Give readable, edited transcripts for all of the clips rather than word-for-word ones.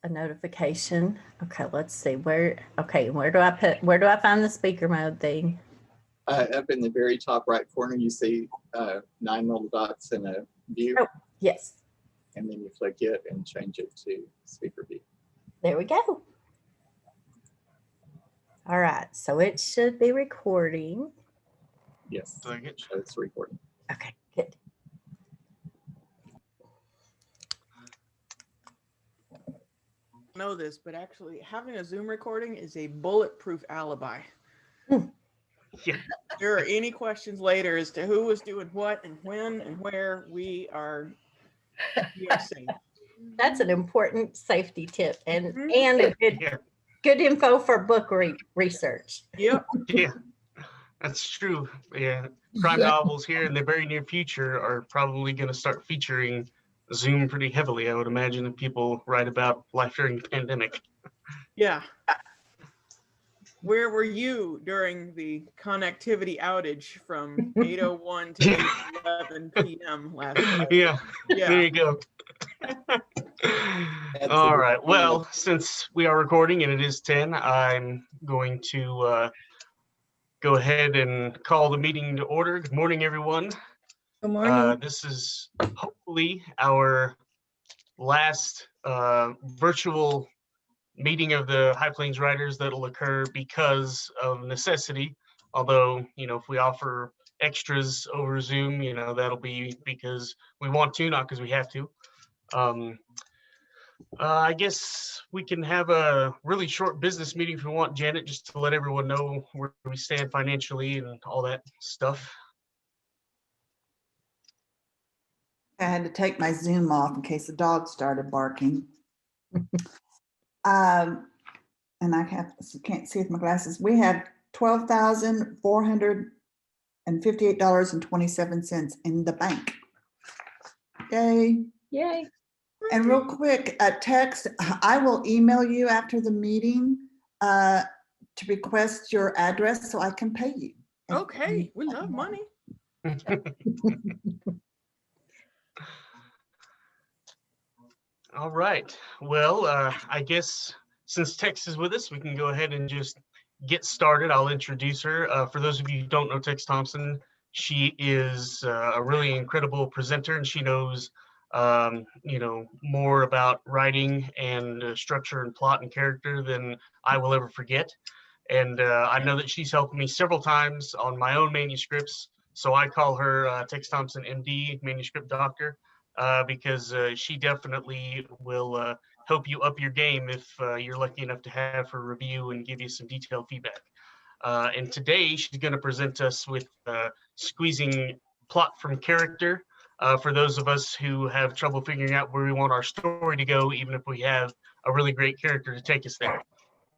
a notification. Okay, let's see where do where do I find the speaker mode thing? Up in the very top right corner, you see 9 little dots in a view. Oh, yes. And then you flick it and change it to speaker view. There we go. All right, so it should be recording. Yes, it's recording. Okay, good. Know this, but actually having a Zoom recording is a bulletproof alibi. Yeah. If there are any questions later as to who was doing what and when and where, we are safe. That's an important safety tip and a good info for book research. Yep. Yeah, that's true. Yeah, crime novels here in the very near future are probably going to start featuring Zoom pretty heavily, I would imagine, if people write about life during the pandemic. Yeah. Where were you during the connectivity outage from 8:01 to 8:11 p.m. last night? Yeah, there you go. All right. Well, since we are recording and it is 10, I'm going to go ahead and call the meeting to order. Good morning, everyone. Good morning. This is hopefully our last virtual meeting of the High Plains Writers that'll occur because of necessity. Although, if we offer extras over Zoom, that'll be because we want to, not because we have to. I guess we can have a really short business meeting if we want, Janet, just to let everyone know where we stand financially and all that stuff. I had to take my Zoom off in case the dog started barking. And I can't see with my glasses. We have $12,458.27 in the bank. Yay. Yay. And real quick, Tex, I will email you after the meeting to request your address so I can pay you. Okay, we love money. All right. Well, I guess since Tex is with us, we can go ahead and just get started. I'll introduce her. For those of you who don't know Tex Thompson, she is a really incredible presenter, and she knows, more about writing and structure and plot and character than I will ever forget. And I know that she's helped me several times on my own manuscripts. So I call her Tex Thompson, MD, manuscript doctor. Because she definitely will help you up your game if you're lucky enough to have her review and give you some detailed feedback. And today she's going to present us with squeezing plot from character for those of us who have trouble figuring out where we want our story to go, even if we have a really great character to take us there.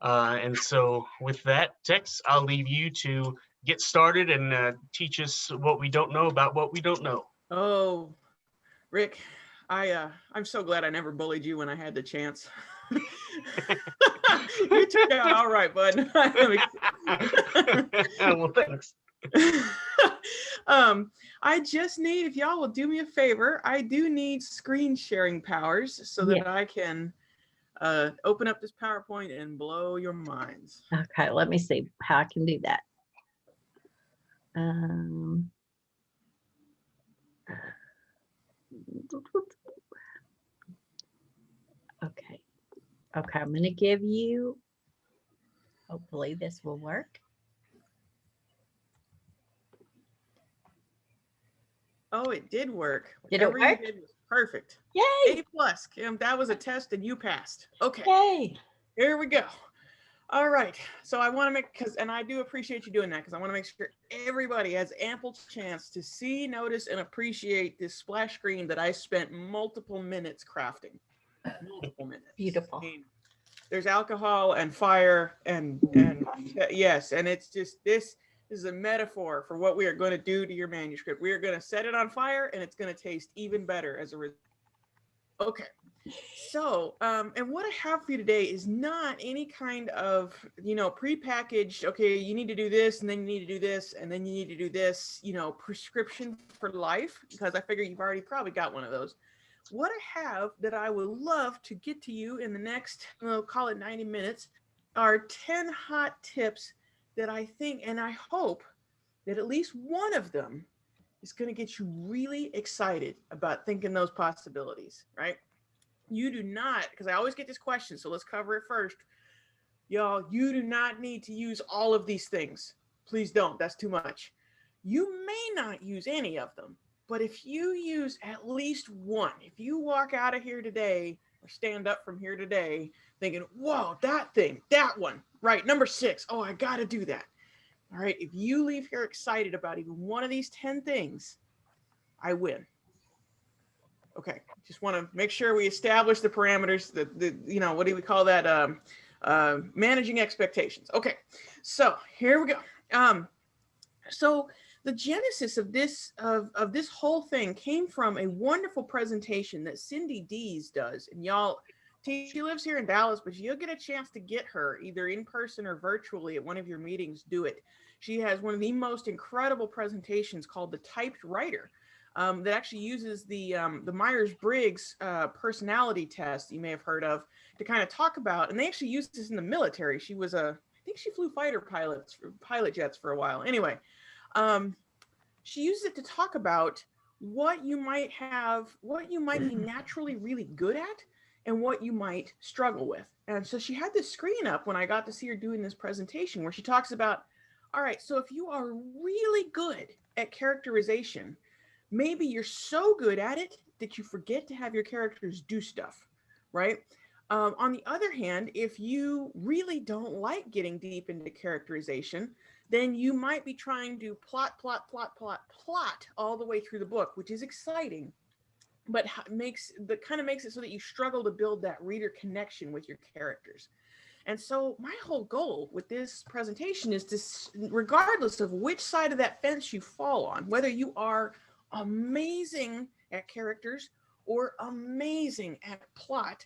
And so with that, Tex, I'll leave you to get started and teach us what we don't know about what we don't know. Oh, Rick, I'm so glad I never bullied you when I had the chance. You turned out all right, bud. Well, thanks. I just need, if y'all will do me a favor, I do need screen sharing powers so that I can open up this PowerPoint and blow your minds. Okay, let me see how I can do that. Okay, I'm going to give you, hopefully this will work. Oh, it did work. Did it work? You did was perfect. Yay! A+, Kim, that was a test and you passed. Okay. Yay! Here we go. All right. So I want to make, and I do appreciate you doing that, because I want to make sure everybody has ample chance to see, notice, and appreciate this splash screen that I spent multiple minutes crafting. Multiple minutes. Beautiful. I mean, there's alcohol and fire and yes, and it's just this is a metaphor for what we are going to do to your manuscript. We are going to set it on fire, and it's going to taste even better as a result. Okay. So, and what I have for you today is not any kind of, prepackaged, okay, you need to do this, and then you need to do this, and then you need to do this, prescription for life, because I figure you've already probably got one of those. what I have that I would love to get to you in the next, we'll call it 90 minutes, are 10 hot tips that I think, and I hope that at least one of them is going to get you really excited about thinking those possibilities, right? You do not, because I always get this question, so let's cover it first. Y'all, you do not need to use all of these things. Please don't. That's too much. You may not use any of them, but if you use at least one, if you walk out of here today or stand up from here today thinking, whoa, that thing, that one, right, number 6, oh, I got to do that. All right, if you leave here excited about even one of these 10 things, I win. Okay, just want to make sure we establish the parameters, what do we call that? Managing expectations. Okay, so here we go. So the genesis of this whole thing came from a wonderful presentation that Cindy Dees does, and y'all, she lives here in Dallas, but you'll get a chance to get her either in person or virtually at one of your meetings. Do it. She has one of the most incredible presentations called the Typed Writer, that actually uses the Myers-Briggs personality test you may have heard of to kind of talk about, and they actually used this in the military. She was I think she flew pilot jets for a while. Anyway, she uses it to talk about what you might be naturally really good at and what you might struggle with. And so she had this screen up when I got to see her doing this presentation where she talks about, all right, so if you are really good at characterization, maybe you're so good at it that you forget to have your characters do stuff, right? On the other hand, if you really don't like getting deep into characterization, then you might be trying to plot all the way through the book, which is exciting, but makes it so that you struggle to build that reader connection with your characters. And so my whole goal with this presentation is to, regardless of which side of that fence you fall on, whether you are amazing at characters or amazing at plot,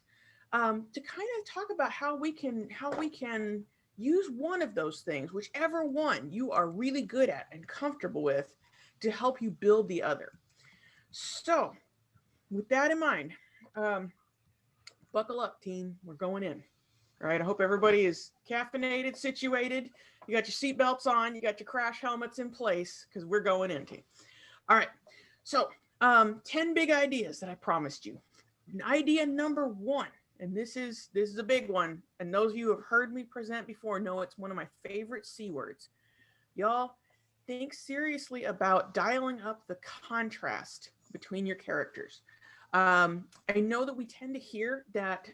to kind of talk about how we can use one of those things, whichever one you are really good at and comfortable with, to help you build the other. So with that in mind, buckle up, team. We're going in. All right. I hope everybody is caffeinated, situated. You got your seatbelts on. You got your crash helmets in place, because we're going in, team. All right. So 10 big ideas that I promised you. Idea number 1, and this is a big one, and those of you who have heard me present before know it's one of my favorite C words. Y'all, think seriously about dialing up the contrast between your characters. I know that we tend to hear that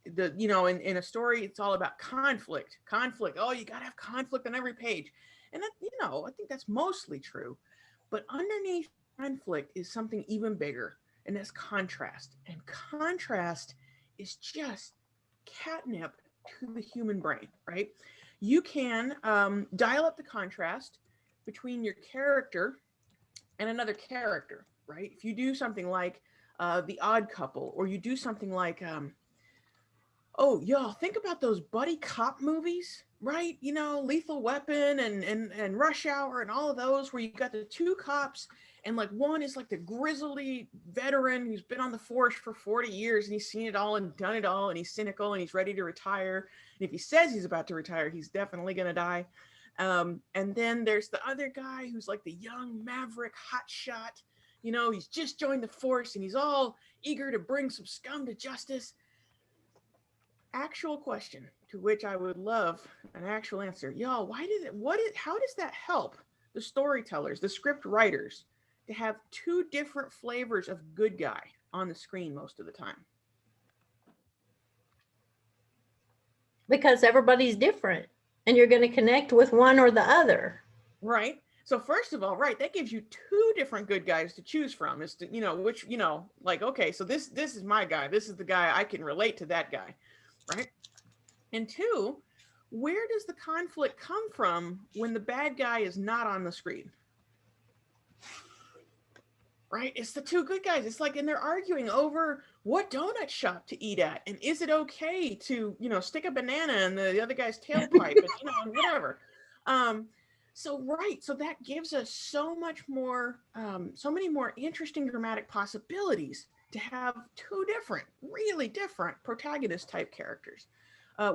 in a story, it's all about conflict. Oh, you got to have conflict on every page. And that, I think that's mostly true. But underneath conflict is something even bigger, and that's contrast. And contrast is just catnip to the human brain, right? You can dial up the contrast between your character and another character, right? If you do something like The Odd Couple, or you do something like, y'all, think about those buddy cop movies, right? Lethal Weapon and Rush Hour and all of those, where you got the 2 cops, and like one is like the grizzly veteran who's been on the force for 40 years and he's seen it all and done it all, and he's cynical and he's ready to retire. And if he says he's about to retire, he's definitely going to die. And then there's the other guy who's like the young maverick hotshot. He's just joined the force and he's all eager to bring some scum to justice. Actual question to which I would love an actual answer. Y'all, how does that help the storytellers, the script writers, to have 2 different flavors of good guy on the screen most of the time? Because everybody's different and you're going to connect with one or the other. Right. So first of all, right, that gives you 2 different good guys to choose from. Is to, which, like, okay, so this is my guy. This is the guy I can relate to, that guy. Right. And 2, where does the conflict come from when the bad guy is not on the screen? Right? It's the 2 good guys. It's like, and they're arguing over what donut shop to eat at. And is it okay to, stick a banana in the other guy's tailpipe and, and whatever. So that gives us so many more interesting dramatic possibilities to have two different, really different protagonist type characters.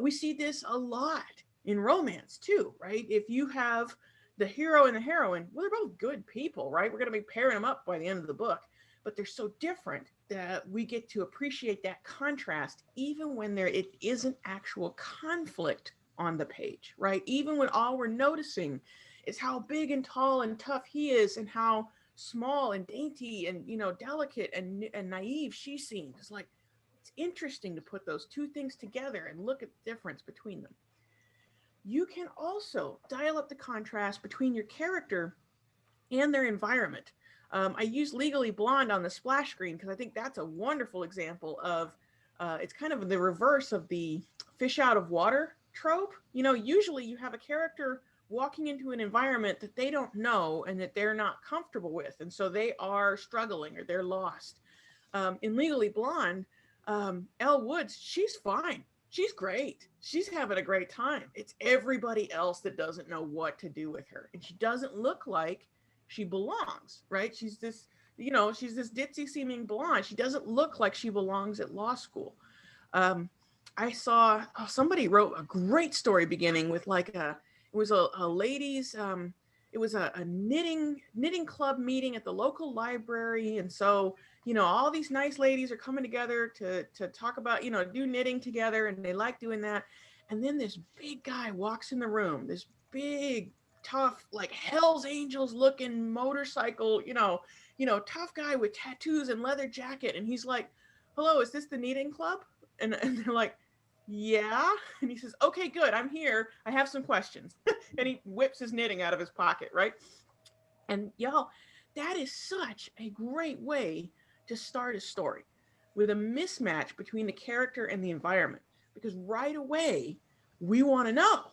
We see this a lot in romance too, right? If you have the hero and the heroine, well, they're both good people, right? We're going to be pairing them up by the end of the book, but they're so different that we get to appreciate that contrast even when it isn't actual conflict on the page, right? Even when all we're noticing is how big and tall and tough he is and how small and dainty and, you know, delicate and naive she seems. It's like, it's interesting to put those two things together and look at the difference between them. You can also dial up the contrast between your character and their environment. I use Legally Blonde on the splash screen because I think that's a wonderful example of, it's kind of the reverse of the fish out of water trope. You know, usually you have a character walking into an environment that they don't know and that they're not comfortable with. And so they are struggling or they're lost. In Legally Blonde, Elle Woods, she's fine. She's great. She's having a great time. It's everybody else that doesn't know what to do with her. And she doesn't look like she belongs, right? She's this, you know, she's this ditzy seeming blonde. She doesn't look like she belongs at law school. I saw, somebody wrote a great story beginning with like it was a ladies, it was a knitting club meeting at the local library. And so, you know, all these nice ladies are coming together to talk about, you know, do knitting together, and they like doing that. And then this big guy walks in the room, this big, tough, like Hell's Angels looking motorcycle, you know, tough guy with tattoos and leather jacket. And he's like, hello, is this the knitting club? And they're like, yeah. And he says, okay, good, I'm here. I have some questions. And he whips his knitting out of his pocket, right? And y'all, that is such a great way to start a story, with a mismatch between the character and the environment. Because right away, we want to know,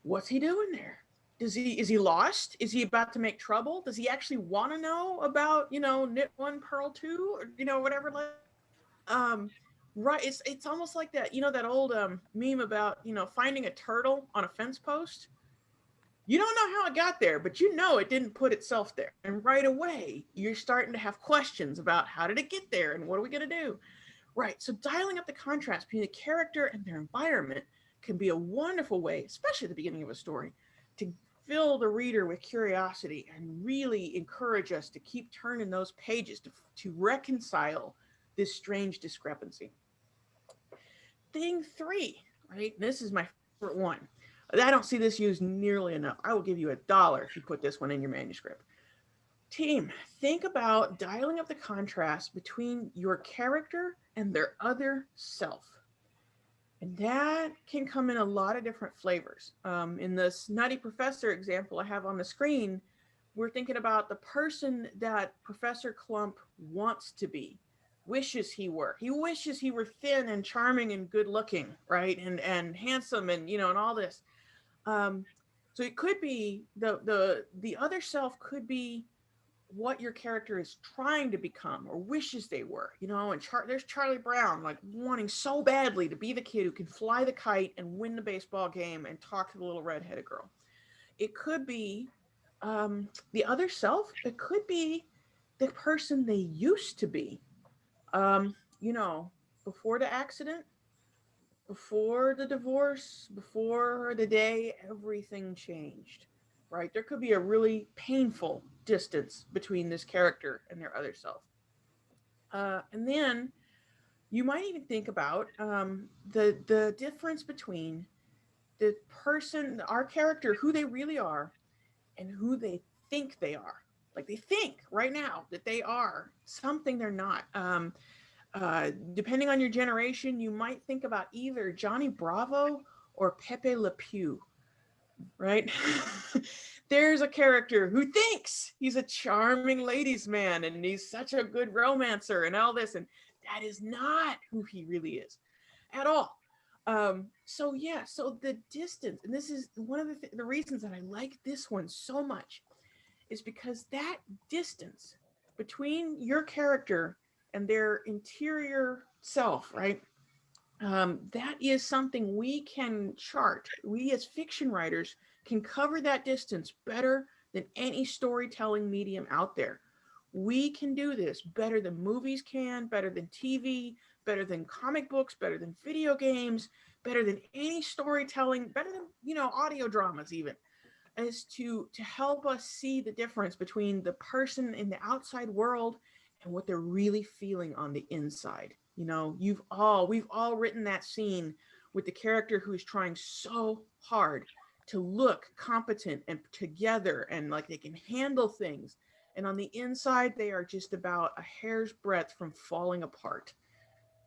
what's he doing there? Is he lost? Is he about to make trouble? Does he actually want to know about, you know, knit one, purl two, or, you know, whatever? Right. It's almost like that, you know, that old meme about, you know, finding a turtle on a fence post. You don't know how it got there, but you know it didn't put itself there. And right away, you're starting to have questions about, how did it get there and what are we going to do? Right. So dialing up the contrast between the character and their environment can be a wonderful way, especially at the beginning of a story, to fill the reader with curiosity and really encourage us to keep turning those pages to reconcile this strange discrepancy. Thing 3, right? This is my favorite one. I don't see this used nearly enough. I will give you $1 if you put this one in your manuscript. Team, think about dialing up the contrast between your character and their other self. And that can come in a lot of different flavors. In this Nutty Professor example I have on the screen, we're thinking about the person that Professor Clump wants to be, wishes he were. He wishes he were thin and charming and good looking, right? And handsome and, you know, and all this. So it could be the other self could be what your character is trying to become or wishes they were, you know. And there's Charlie Brown, like wanting so badly to be the kid who can fly the kite and win the baseball game and talk to the little redheaded girl. It could be the other self. It could be the person they used to be, you know, before the accident, before the divorce, before the day everything changed, right? There could be a really painful distance between this character and their other self. And then you might even think about the difference between the person, our character, who they really are, and who they think they are. Like they think right now that they are something they're not. Depending on your generation, you might think about either Johnny Bravo or Pepe Le Pew, right? There's a character who thinks he's a charming ladies' man and he's such a good romancer and all this, and that is not who he really is at all. So the distance, and this is one of the reasons that I like this one so much, is because that distance between your character and their interior self, right? That is something we can chart. We as fiction writers can cover that distance better than any storytelling medium out there. We can do this better than movies can, better than TV, better than comic books, better than video games, better than any storytelling, better than, audio dramas even, is to help us see the difference between the person in the outside world and what they're really feeling on the inside. We've all written that scene with the character who is trying so hard to look competent and together and like they can handle things. And on the inside, they are just about a hair's breadth from falling apart.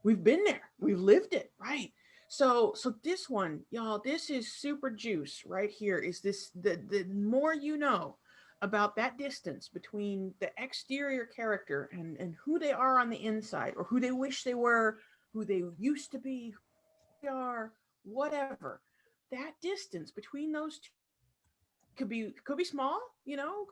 We've been there. We've lived it, right? So this one, y'all, this is super juice right here. Is this the more you know about that distance between the exterior character and who they are on the inside, or who they wish they were, who they used to be, who they are, whatever. That distance between those two could be small,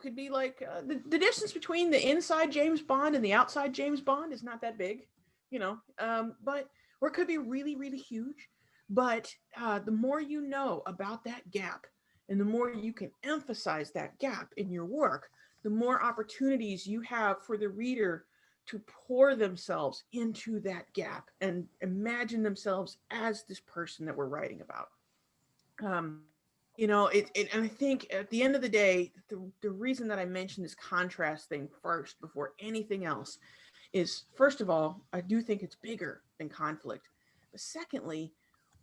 could be like the distance between the inside James Bond and the outside James Bond is not that big, but or it could be really, really huge. But the more you know about that gap, and the more you can emphasize that gap in your work, the more opportunities you have for the reader to pour themselves into that gap and imagine themselves as this person that we're writing about. And I think at the end of the day, the reason that I mentioned this contrast thing first before anything else is, first of all, I do think it's bigger than conflict. But secondly,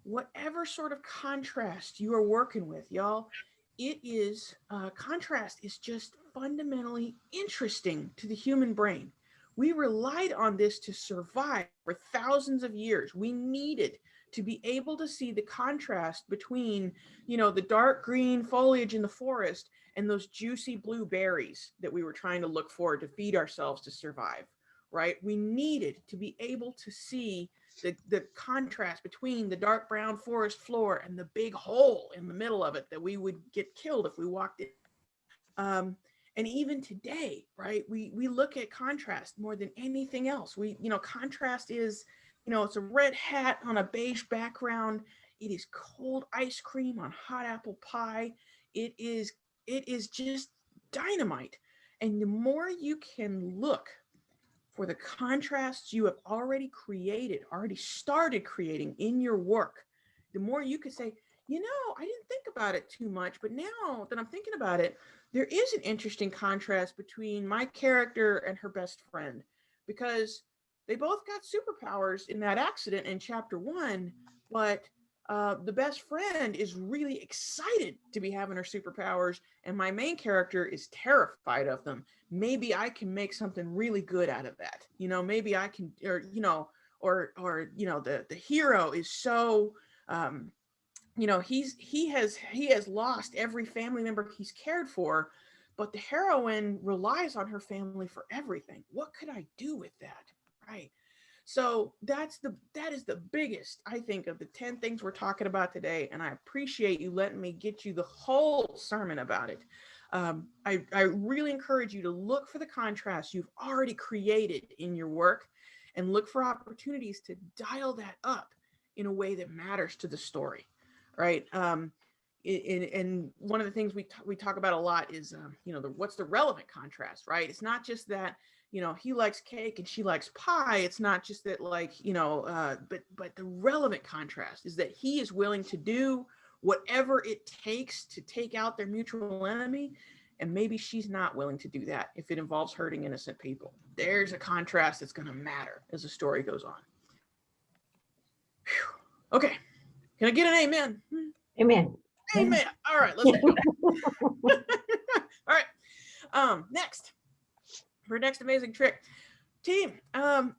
whatever sort of contrast you are working with, y'all, it is contrast is just fundamentally interesting to the human brain. We relied on this to survive for thousands of years. We needed to be able to see the contrast between, the dark green foliage in the forest and those juicy blue berries that we were trying to look for to feed ourselves to survive, right? We needed to be able to see the contrast between the dark brown forest floor and the big hole in the middle of it that we would get killed if we walked in. And even today, right, we look at contrast more than anything else. Contrast is, it's a red hat on a beige background. It is cold ice cream on hot apple pie. It is just dynamite. And the more you can look for the contrasts you have already started creating in your work, the more you could say, I didn't think about it too much, but now that I'm thinking about it, there is an interesting contrast between my character and her best friend, because they both got superpowers in that accident in chapter 1, but the best friend is really excited to be having her superpowers, and my main character is terrified of them. Maybe I can make something really good out of that. Maybe I can, or the hero is so, he has lost every family member he's cared for, but the heroine relies on her family for everything. What could I do with that? Right. So that is the biggest, I think, of the 10 things we're talking about today. And I appreciate you letting me get you the whole sermon about it. I really encourage you to look for the contrast you've already created in your work, and look for opportunities to dial that up in a way that matters to the story. Right. And one of the things we talk about a lot is, what's the relevant contrast, right? It's not just that, he likes cake and she likes pie. It's not just that, like, but the relevant contrast is that he is willing to do whatever it takes to take out their mutual enemy. And maybe she's not willing to do that if it involves hurting innocent people. There's a contrast that's going to matter as the story goes on. Whew. Okay. Can I get an amen? Amen. Amen. All right, let's go. All right. Next, for next amazing trick, team.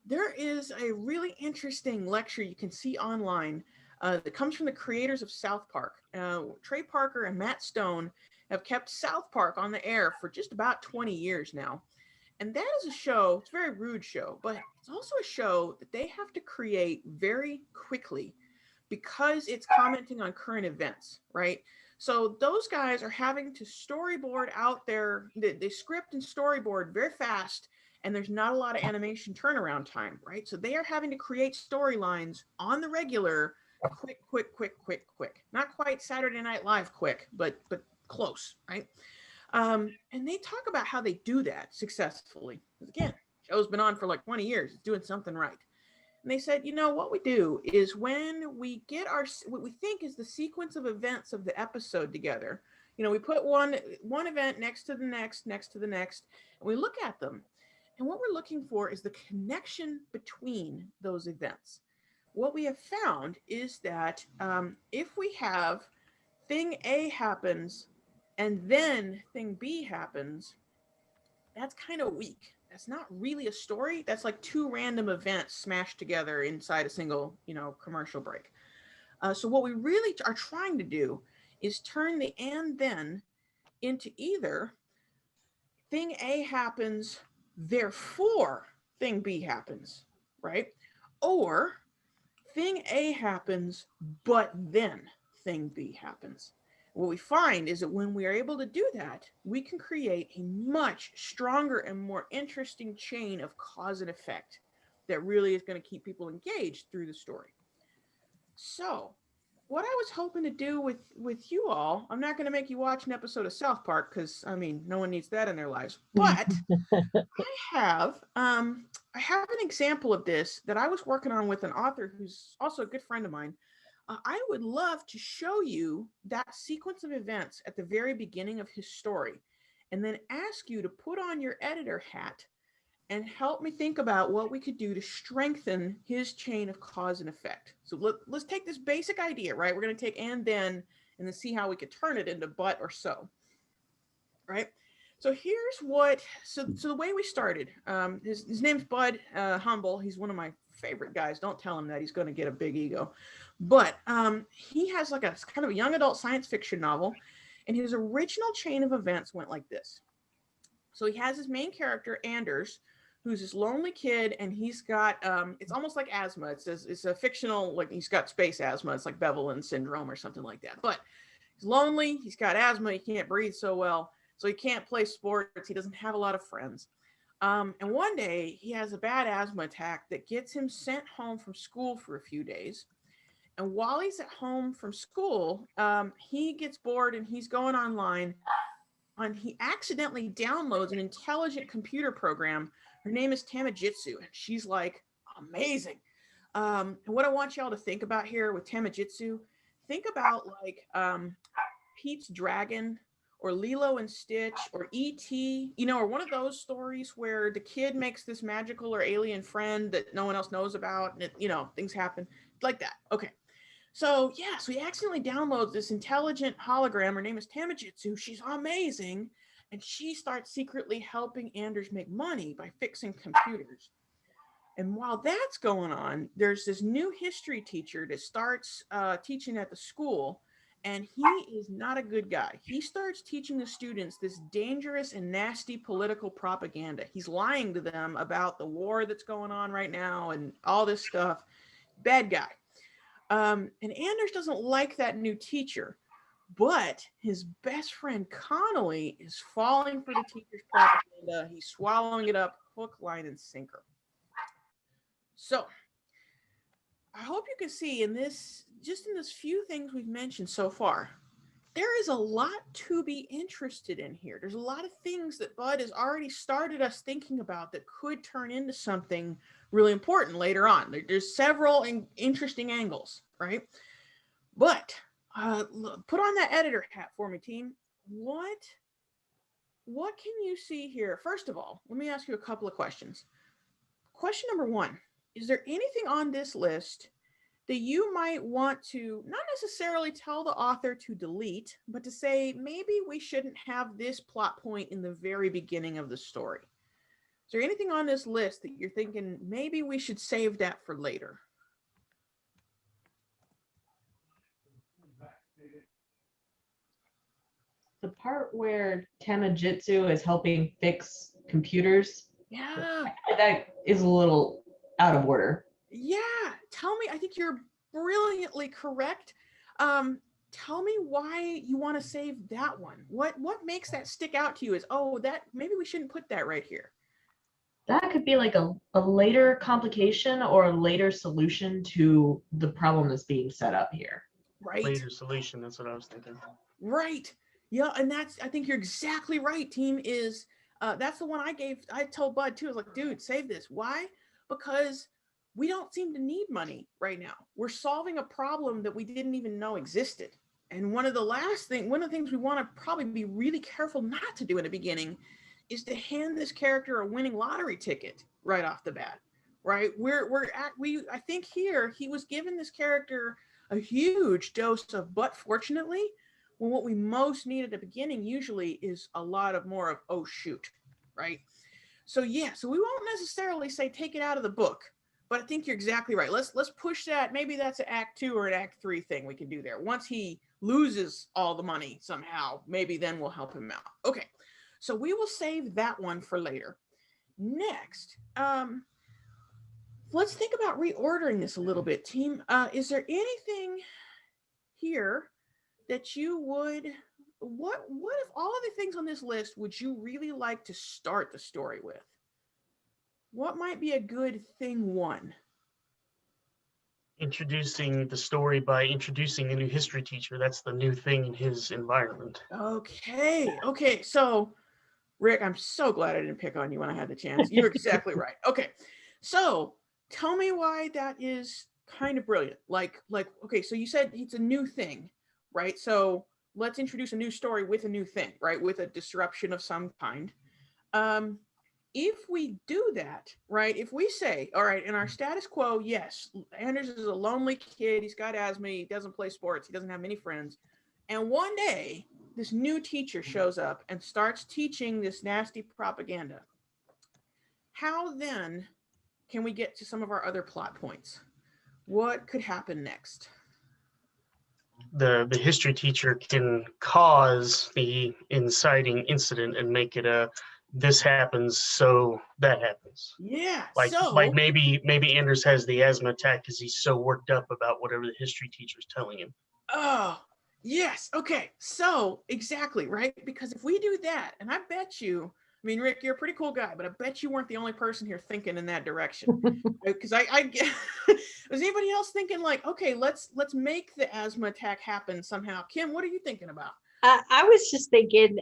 There is a really interesting lecture you can see online that comes from the creators of South Park. Trey Parker and Matt Stone have kept South Park on the air for just about 20 years now. And that is a show, it's a very rude show, but it's also a show that they have to create very quickly because it's commenting on current events, right? So those guys are having to storyboard out they script and storyboard very fast, and there's not a lot of animation turnaround time, right? So they are having to create storylines on the regular, quick. Not quite Saturday Night Live quick, but close, right? And they talk about how they do that successfully. Again, show's been on for like 20 years, it's doing something right. And they said, what we do is when we get what we think is the sequence of events of the episode together, we put one event next to the next, and we look at them. And what we're looking for is the connection between those events. What we have found is that if we have thing A happens and then thing B happens, that's kind of weak. That's not really a story. That's like two random events smashed together inside a single, commercial break. So what we really are trying to do is turn the and then into either thing A happens, therefore thing B happens, right? Or thing A happens, but then thing B happens. What we find is that when we are able to do that, we can create a much stronger and more interesting chain of cause and effect that really is going to keep people engaged through the story. So what I was hoping to do with you all, I'm not going to make you watch an episode of South Park because, no one needs that in their lives. But I have an example of this that I was working on with an author who's also a good friend of mine. I would love to show you that sequence of events at the very beginning of his story, and then ask you to put on your editor hat and help me think about what we could do to strengthen his chain of cause and effect. So let's take this basic idea, right? We're going to take and then see how we could turn it into but or so, right? So here's so the way we started, his name's Bud Humble. He's one of my favorite guys. Don't tell him that, he's going to get a big ego. But he has like a kind of a young adult science fiction novel, and his original chain of events went like this. So he has his main character, Anders, who's this lonely kid, and he's got, it's almost like asthma. It's a fictional, like he's got space asthma. It's like Bevelin syndrome or something like that. But he's lonely, he's got asthma, he can't breathe so well, so he can't play sports, he doesn't have a lot of friends. And one day he has a bad asthma attack that gets him sent home from school for a few days. And while he's at home from school, he gets bored and he's going online, and he accidentally downloads an intelligent computer program. Her name is Tamajitsu, and she's like amazing. And what I want y'all to think about here with Tamajitsu, think about like Pete's Dragon or Lilo and Stitch or E.T., or one of those stories where the kid makes this magical or alien friend that no one else knows about, and things happen like that. Okay. So he accidentally downloads this intelligent hologram. Her name is Tamajitsu. She's amazing. And she starts secretly helping Anders make money by fixing computers. And while that's going on, there's this new history teacher that starts teaching at the school. And he is not a good guy. He starts teaching the students this dangerous and nasty political propaganda. He's lying to them about the war that's going on right now and all this stuff. Bad guy. And Anders doesn't like that new teacher, but his best friend Connolly is falling for the teacher's propaganda. He's swallowing it up, hook, line, and sinker. So I hope you can see in this few things we've mentioned so far, there is a lot to be interested in here. There's a lot of things that Bud has already started us thinking about that could turn into something really important later on. There's several interesting angles, right? But put on that editor hat for me, team. What can you see here? First of all, let me ask you a couple of questions. Question number one, is there anything on this list that you might want to not necessarily tell the author to delete, but to say, maybe we shouldn't have this plot point in the very beginning of the story? Is there anything on this list that you're thinking, maybe we should save that for later? The part where Tamajitsu is helping fix computers, Yeah. that is a little out of order. Yeah. Tell me, I think you're brilliantly correct. Tell me why you want to save that one. What makes that stick out to you as, that maybe we shouldn't put that right here? That could be like a later complication or a later solution to the problem that's being set up here. Right. Later solution, that's what I was thinking. Right. Yeah, and I think you're exactly right, team. That's the one I told Bud too. I was like, dude, save this. Why? Because we don't seem to need money right now. We're solving a problem that we didn't even know existed. And one of the things we want to probably be really careful not to do in the beginning is to hand this character a winning lottery ticket right off the bat. Right? I think here he was given this character a huge dose of, but fortunately, well, what we most need at the beginning usually is a lot of more of, oh shoot, right? So yeah, so we won't necessarily say take it out of the book, but I think you're exactly right. Let's push that. Maybe that's an Act 2 or an Act 3 thing we can do there. Once he loses all the money somehow, maybe then we'll help him out. Okay, so we will save that one for later. Next, let's think about reordering this a little bit, team. Is there anything here that you would, what if all of the things on this list would you really like to start the story with? What might be a good thing one? Introducing the story by introducing a new history teacher. That's the new thing in his environment. Okay. So, Rick, I'm so glad I didn't pick on you when I had the chance. You're exactly right. Okay. So, tell me why that is kind of brilliant. Okay, so you said it's a new thing, right? So, let's introduce a new story with a new thing, right? With a disruption of some kind. If we do that, right? If we say, all right, in our status quo, yes, Anders is a lonely kid. He's got asthma. He doesn't play sports. He doesn't have many friends. And one day, this new teacher shows up and starts teaching this nasty propaganda. How then can we get to some of our other plot points? What could happen next? The history teacher can cause the inciting incident and make it a this happens, so that happens. Yeah. Like maybe Anders has the asthma attack because he's so worked up about whatever the history teacher's telling him. Oh, yes. Okay. So exactly, right? Because if we do that, and I bet you, I mean, Rick, you're a pretty cool guy, but I bet you weren't the only person here thinking in that direction. Because I get, was anybody else thinking like, okay, let's make the asthma attack happen somehow? Kim, what are you thinking about? I was just thinking,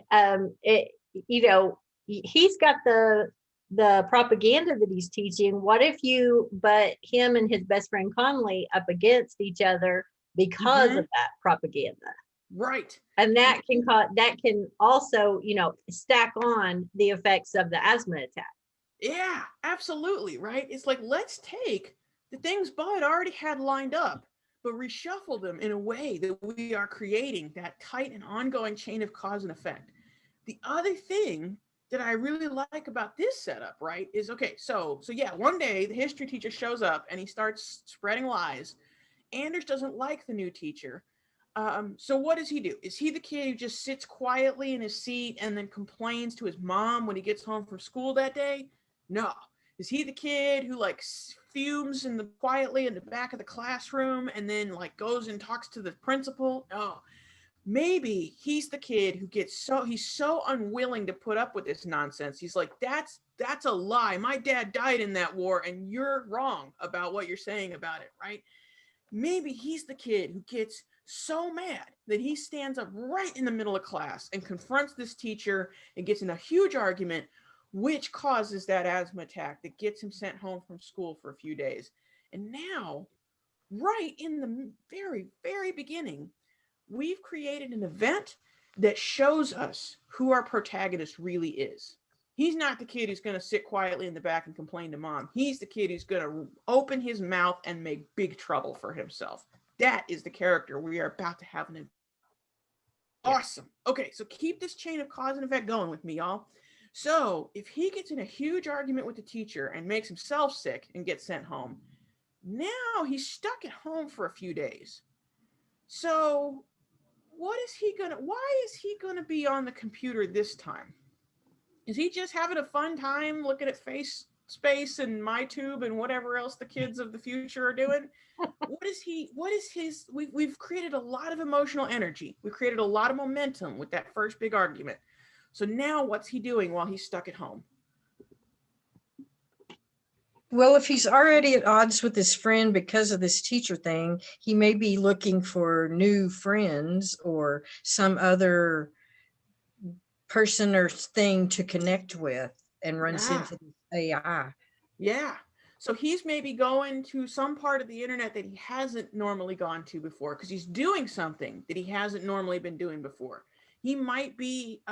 he's got the propaganda that he's teaching. What if you but him and his best friend Conley up against each other because of that propaganda? Right. And that can also, stack on the effects of the asthma attack. Yeah, absolutely. Right. It's like, let's take the things Bud already had lined up, but reshuffle them in a way that we are creating that tight and ongoing chain of cause and effect. The other thing that I really like about this setup, right, is okay. So yeah, one day the history teacher shows up and he starts spreading lies. Anders doesn't like the new teacher. So what does he do? Is he the kid who just sits quietly in his seat and then complains to his mom when he gets home from school that day? No. Is he the kid who fumes quietly in the back of the classroom and then goes and talks to the principal? No. Maybe he's the kid who he's so unwilling to put up with this nonsense. He's like, that's a lie. My dad died in that war and you're wrong about what you're saying about it, right? Maybe he's the kid who gets so mad that he stands up right in the middle of class and confronts this teacher and gets in a huge argument, which causes that asthma attack that gets him sent home from school for a few days. And now, right in the very, very beginning, we've created an event that shows us who our protagonist really is. He's not the kid who's going to sit quietly in the back and complain to mom. He's the kid who's going to open his mouth and make big trouble for himself. That is the character we are about to have an event. Awesome. Okay, so keep this chain of cause and effect going with me, y'all. So if he gets in a huge argument with the teacher and makes himself sick and gets sent home, now he's stuck at home for a few days. So why is he gonna be on the computer this time? Is he just having a fun time looking at Space and MyTube and whatever else the kids of the future are doing? We've created a lot of emotional energy. We've created a lot of momentum with that first big argument. So now what's he doing while he's stuck at home? Well, if he's already at odds with his friend because of this teacher thing, he may be looking for new friends or some other person or thing to connect with and runs Yeah. into the AI. Yeah. So he's maybe going to some part of the internet that he hasn't normally gone to before because he's doing something that he hasn't normally been doing before. He might be,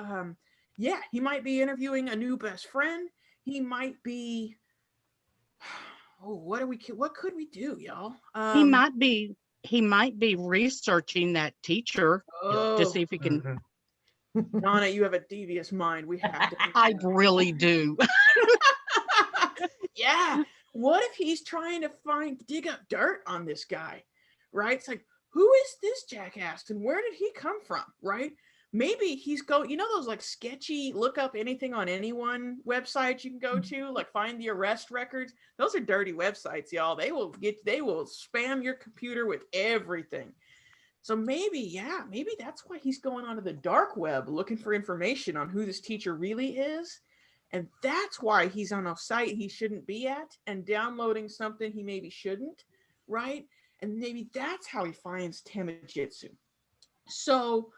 he might be interviewing a new best friend. He might be, what could we do, y'all? He might be researching that teacher to see if he can. Mhm. Donna, you have a devious mind. We have to. I really do. Yeah. What if he's trying to dig up dirt on this guy, right? It's like, who is this jackass and where did he come from, right? Maybe he's those like sketchy look up anything on anyone websites you can go to, like find the arrest records. Those are dirty websites, y'all. They will spam your computer with everything. So maybe that's why he's going onto the dark web looking for information on who this teacher really is. And that's why he's on a site he shouldn't be at and downloading something he maybe shouldn't, right? And maybe that's how he finds Tamajitsu. So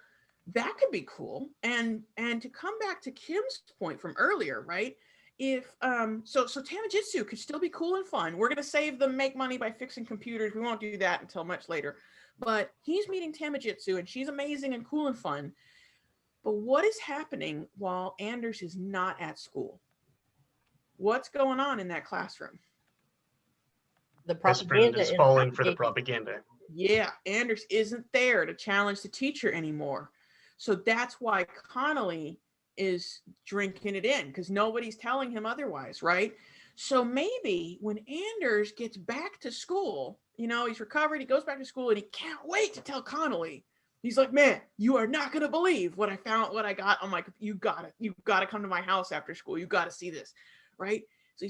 that could be cool. And to come back to Kim's point from earlier, right? If so Tamajitsu could still be cool and fun. We're gonna save them, make money by fixing computers. We won't do that until much later. But he's meeting Tamajitsu and she's amazing and cool and fun. But what is happening while Anders is not at school? What's going on in that classroom? The Best friend propaganda is is falling for the propagating. propaganda. Yeah, Anders isn't there to challenge the teacher anymore. So that's why Connolly is drinking it in because nobody's telling him otherwise, right? So maybe when Anders gets back to school, he's recovered, he goes back to school and he can't wait to tell Connolly. He's like, man, you are not going to believe what I found, what I got. I'm like, you got to come to my house after school. You got to see this, right? So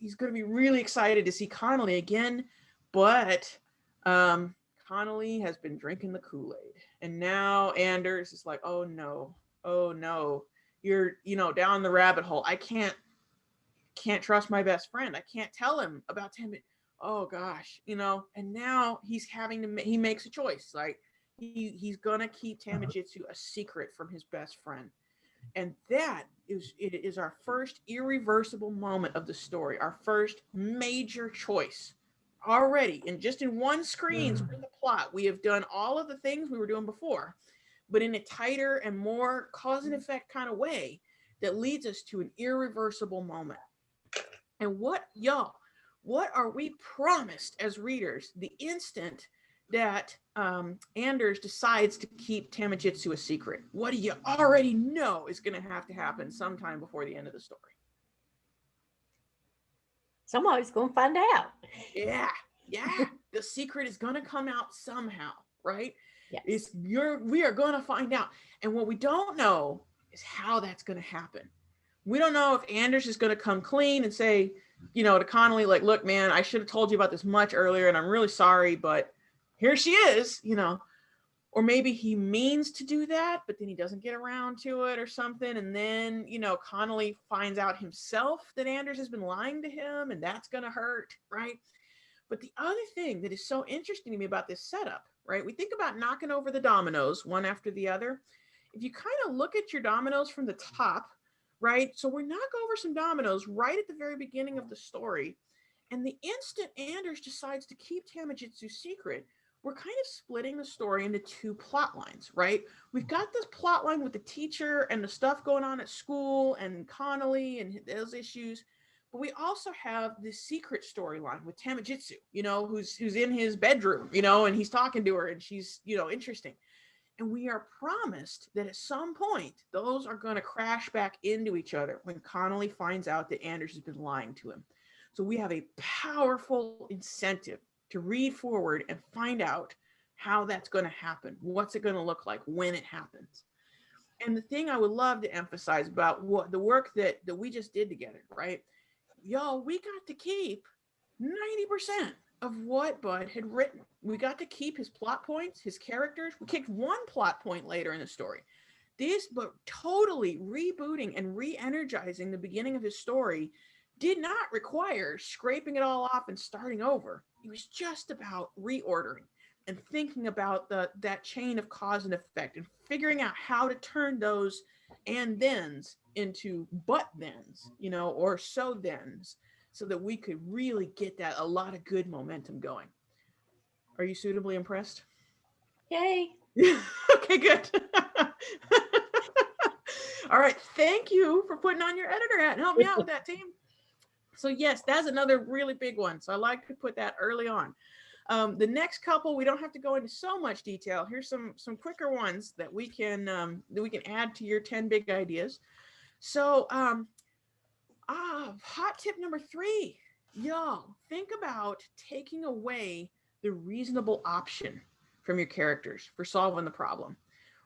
he's going to be really excited to see Connolly again, but Connolly has been drinking the Kool-Aid and now Anders is like, oh no, you're, down the rabbit hole. I can't trust my best friend. I can't tell him about Tim. Oh gosh, and now he makes a choice. Like he's gonna keep Tamajitsu a secret from his best friend. And that is our first irreversible moment of the story, our first major choice. Already, in one screen's worth of plot, we have done all of the things we were doing before, but in a tighter and more cause and effect kind of way that leads us to an irreversible moment. And what are we promised as readers the instant that Anders decides to keep Tamajitsu a secret? What do you already know is going to happen sometime before the end of the story? Somebody's going to find out. Yeah. The secret is going to come out somehow, right? Yes. We are going to find out. And what we don't know is how that's going to happen. We don't know if Anders is going to come clean and say, to Connolly, like, look, man, I should have told you about this much earlier and I'm really sorry, but here she is, or maybe he means to do that, but then he doesn't get around to it or something. And then, Connolly finds out himself that Anders has been lying to him and that's going to hurt, right? But the other thing that is so interesting to me about this setup, right? We think about knocking over the dominoes one after the other. If you kind of look at your dominoes from the top, right? So we knock over some dominoes right at the very beginning of the story. And the instant Anders decides to keep Tamajitsu secret, we're kind of splitting the story into two plot lines, right? We've got this plot line with the teacher and the stuff going on at school and Connolly and those issues. But we also have this secret storyline with Tamajitsu, who's in his bedroom, and he's talking to her and she's, interesting. And we are promised that at some point, those are going to crash back into each other when Connolly finds out that Anders has been lying to him. So we have a powerful incentive to read forward and find out how that's going to happen. What's it going to look like when it happens? And the thing I would love to emphasize about what the work that we just did together, right? Y'all, we got to keep 90% of what Bud had written. We got to keep his plot points, his characters. We kicked one plot point later in the story. But totally rebooting and re-energizing the beginning of his story did not require scraping it all off and starting over. It was just about reordering. and thinking about that chain of cause and effect and figuring out how to turn those and thens into but thens, you know, or so thens, so that we could really get that a lot of good momentum going. Are you suitably impressed? Yay. Okay, good. All right. Thank you for putting on your editor hat and help me out with that, team. So yes, that's another really big one. So I like to put that early on. The next couple, we don't have to go into so much detail. Here's some quicker ones that we can add to your 10 big ideas. So hot tip number 3, y'all, think about taking away the reasonable option from your characters for solving the problem,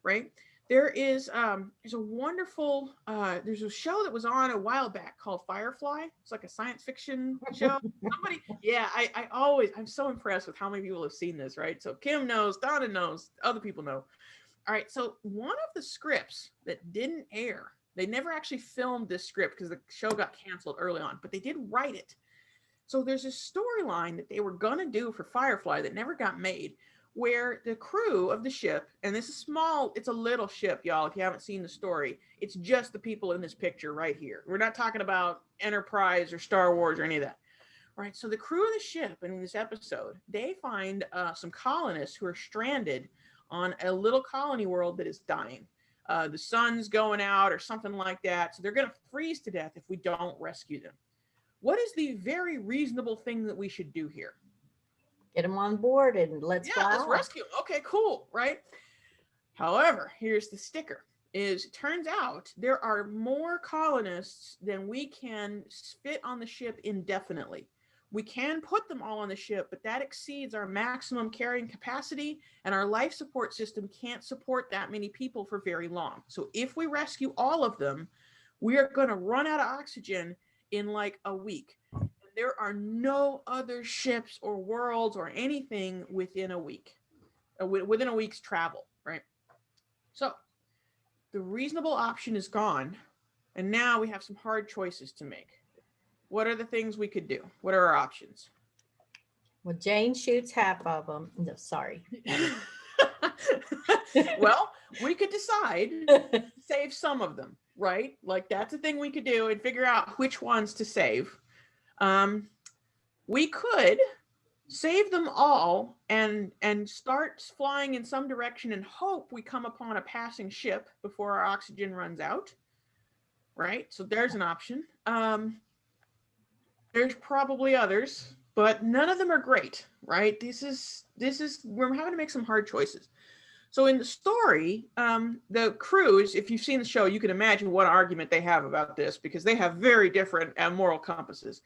right? There's a wonderful there's a show that was on a while back called Firefly. It's like a science fiction show. Somebody, yeah, I'm so impressed with how many people have seen this, right? So Kim knows, Donna knows, other people know. All right, so one of the scripts that didn't air, they never actually filmed this script because the show got canceled early on, but they did write it. So there's a storyline that they were gonna do for Firefly that never got made, where the crew of the ship, and this is small, it's a little ship, y'all, if you haven't seen the story, it's just the people in this picture right here. We're not talking about Enterprise or Star Wars or any of that. All right, so the crew of the ship in this episode, they find some colonists who are stranded on a little colony world that is dying. The sun's going out or something like that, so they're gonna freeze to death if we don't rescue them. What is the very reasonable thing that we should do here? Get them on board and let's fly let's off. rescue them. Okay, cool, right? However, here's the sticker. It turns out there are more colonists than we can fit on the ship indefinitely. We can put them all on the ship, but that exceeds our maximum carrying capacity, and our life support system can't support that many people for very long. So if we rescue all of them, we are going to run out of oxygen in like a week. There are no other ships or worlds or anything within a week, within a week's travel, right? So the reasonable option is gone, and now we have some hard choices to make. What are the things we could do? What are our options? Well, Jane shoots half of them. No, sorry. Well, we could decide to save some of them, right? Like that's a thing we could do and figure out which ones to save. We could save them all and start flying in some direction and hope we come upon a passing ship before our oxygen runs out, right? So there's an option. There's probably others, but none of them are great, right? This is we're having to make some hard choices. So in the story, the crews, if you've seen the show, you can imagine what argument they have about this because they have very different moral compasses.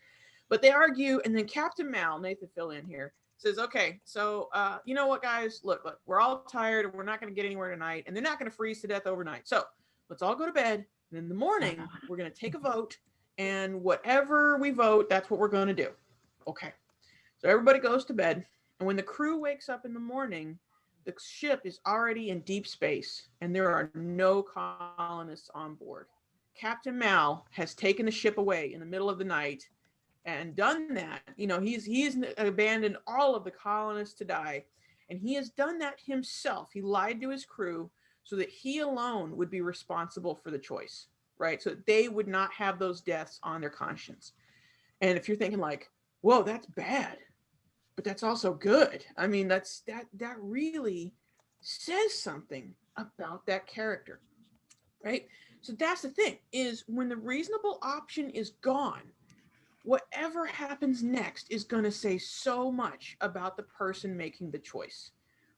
But they argue, and then Captain Mal, Nathan fill in here, says, okay, so you know what, guys, look, we're all tired and we're not going to get anywhere tonight, and they're not going to freeze to death overnight. So let's all go to bed, and in the morning, we're going to take a vote, and whatever we vote, that's what we're going to do. Okay. So everybody goes to bed, and when the crew wakes up in the morning, the ship is already in deep space, and there are no colonists on board. Captain Mal has taken the ship away in the middle of the night and done that. You know, he's abandoned all of the colonists to die, and he has done that himself. He lied to his crew so that he alone would be responsible for the choice, right? So that they would not have those deaths on their conscience. And if you're thinking like, whoa, that's bad, but that's also good. I mean, that really says something about that character, right? So that's the thing, is when the reasonable option is gone, whatever happens next is going to say so much about the person making the choice,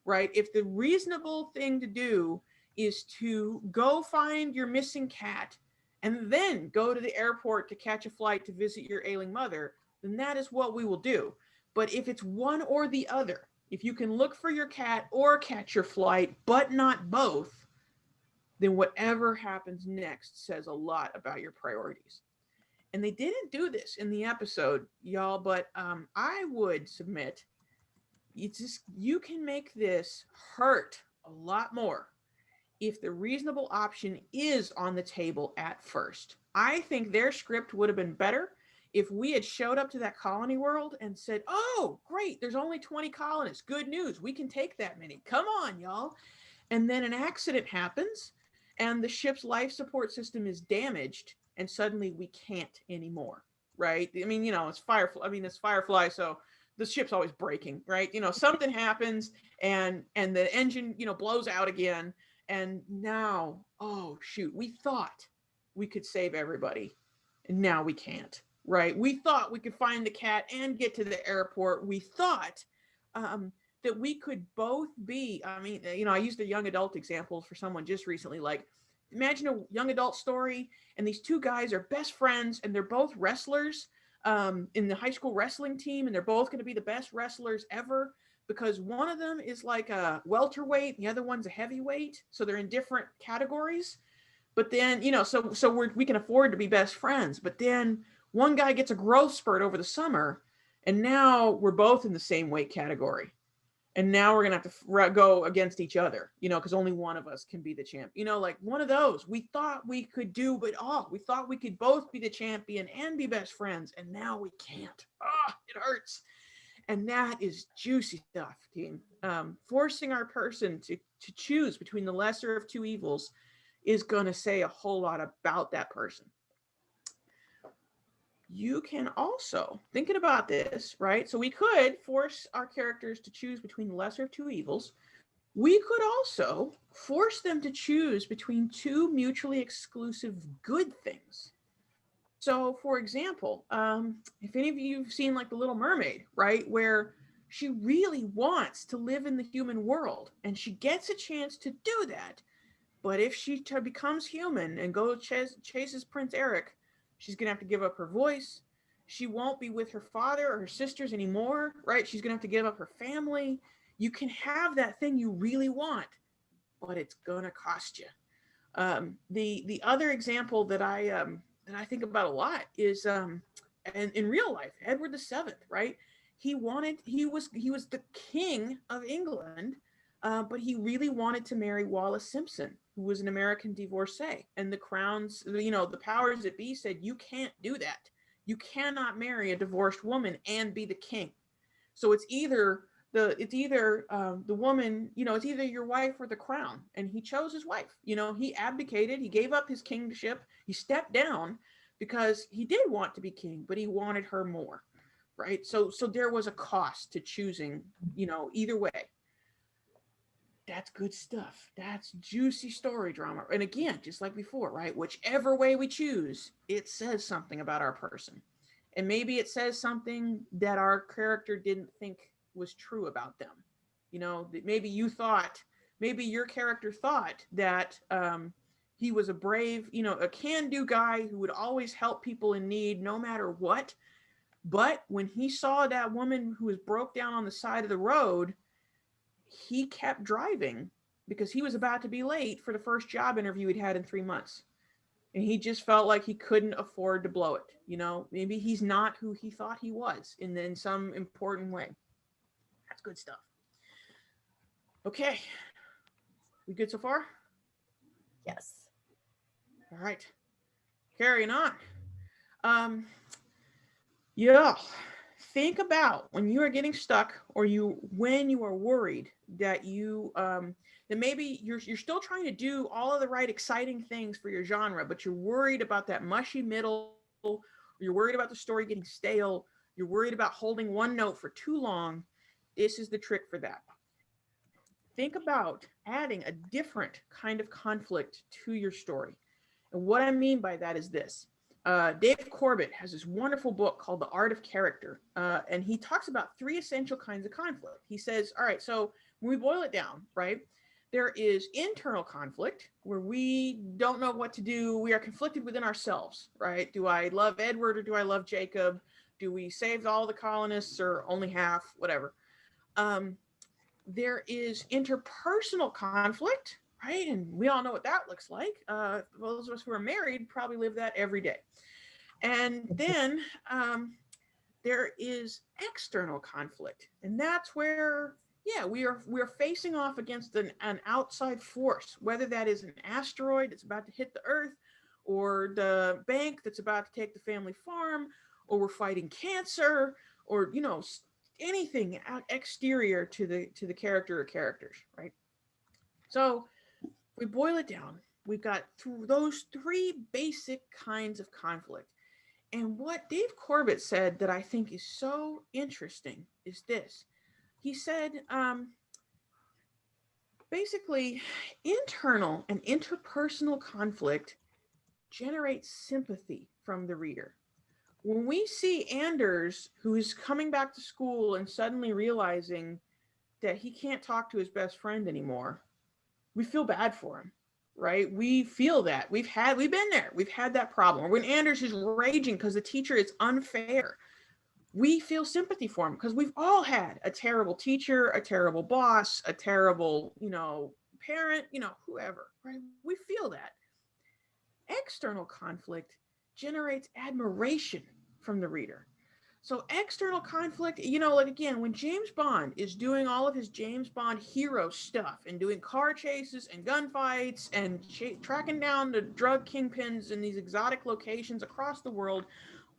right? If the reasonable thing to do is to go find your missing cat and then go to the airport to catch a flight to visit your ailing mother, then that is what we will do. But if it's one or the other, if you can look for your cat or catch your flight, but not both, then whatever happens next says a lot about your priorities. And they didn't do this in the episode, y'all, but I would submit you can make this hurt a lot more if the reasonable option is on the table at first. I think their script would have been better If we had showed up to that colony world and said, oh, great, there's only 20 colonists. Good news. We can take that many. Come on, y'all. And then an accident happens and the ship's life support system is damaged and suddenly we can't anymore, right? I mean, it's Firefly, so the ship's always breaking, right? Something happens and the engine, blows out again. And now, oh shoot, we thought we could save everybody and now we can't, right? We thought we could find the cat and get to the airport. We thought that we could both be, I used a young adult example for someone just recently, like imagine a young adult story and these two guys are best friends and they're both wrestlers in the high school wrestling team, and they're both going to be the best wrestlers ever because one of them is like a welterweight and the other one's a heavyweight. So they're in different categories. But then, we can afford to be best friends. But then one guy gets a growth spurt over the summer and now we're both in the same weight category. And now we're going to have to go against each other, because only one of us can be the champ. Like one of those we thought we could do, but we thought we could both be the champion and be best friends. And now we can't. It hurts. And that is juicy stuff, team. Forcing our person to choose between the lesser of two evils is going to say a whole lot about that person. You can also, thinking about this, right? So we could force our characters to choose between the lesser of two evils. We could also force them to choose between two mutually exclusive good things. So for example, if any of you have seen like The Little Mermaid, right? Where she really wants to live in the human world and she gets a chance to do that. But if she becomes human and chases Prince Eric, she's going to have to give up her voice. She won't be with her father or her sisters anymore, right? She's going to have to give up her family. You can have that thing you really want, but it's going to cost you. The other example that I think about a lot is and in real life, Edward VII, right? He was the king of England, but he really wanted to marry Wallis Simpson, who was an American divorcee. And the crown's, the powers that be said, you can't do that. You cannot marry a divorced woman and be the king. So it's either the woman, it's either your wife or the crown. And he chose his wife. He abdicated, he gave up his kingship, he stepped down because he did want to be king, but he wanted her more, right? So there was a cost to choosing, either way. That's good stuff. That's juicy story drama. And again, just like before, right? Whichever way we choose, it says something about our person. And maybe it says something that our character didn't think was true about them. Maybe your character thought that he was a brave, a can-do guy who would always help people in need no matter what. But when he saw that woman who was broke down on the side of the road, he kept driving because he was about to be late for the first job interview he'd had in 3 months. And he just felt like he couldn't afford to blow it. Maybe he's not who he thought he was in some important way. That's good stuff. Okay. We good so far? Yes. All right. Carrying on. Think about when you are getting stuck or when you are worried that that maybe you're still trying to do all of the right exciting things for your genre, but you're worried about that mushy middle, or you're worried about the story getting stale, you're worried about holding one note for too long. This is the trick for that. Think about adding a different kind of conflict to your story. And what I mean by that is this. Dave Corbett has this wonderful book called The Art of Character, and he talks about 3 essential kinds of conflict. He says, all right, so when we boil it down, right, there is internal conflict where we don't know what to do. We are conflicted within ourselves, right? Do I love Edward or do I love Jacob? Do we save all the colonists or only half? Whatever. There is interpersonal conflict, right? And we all know what that looks like. Those of us who are married probably live that every day. And then there is external conflict. And that's where, we're facing off against an outside force, whether that is an asteroid that's about to hit the Earth, or the bank that's about to take the family farm, or we're fighting cancer, or anything exterior to the character or characters, right? So we boil it down. We've got those three basic kinds of conflict. And what Dave Corbett said that I think is so interesting is this. He said, basically, internal and interpersonal conflict generates sympathy from the reader. When we see Anders, who is coming back to school and suddenly realizing that he can't talk to his best friend anymore, we feel bad for him, right? We feel that. We've been there. We've had that problem. Or when Anders is raging because the teacher is unfair, we feel sympathy for him because we've all had a terrible teacher, a terrible boss, a terrible, parent, whoever, right? We feel that. External conflict generates admiration from the reader. So external conflict, like again, when James Bond is doing all of his James Bond hero stuff and doing car chases and gunfights and tracking down the drug kingpins in these exotic locations across the world,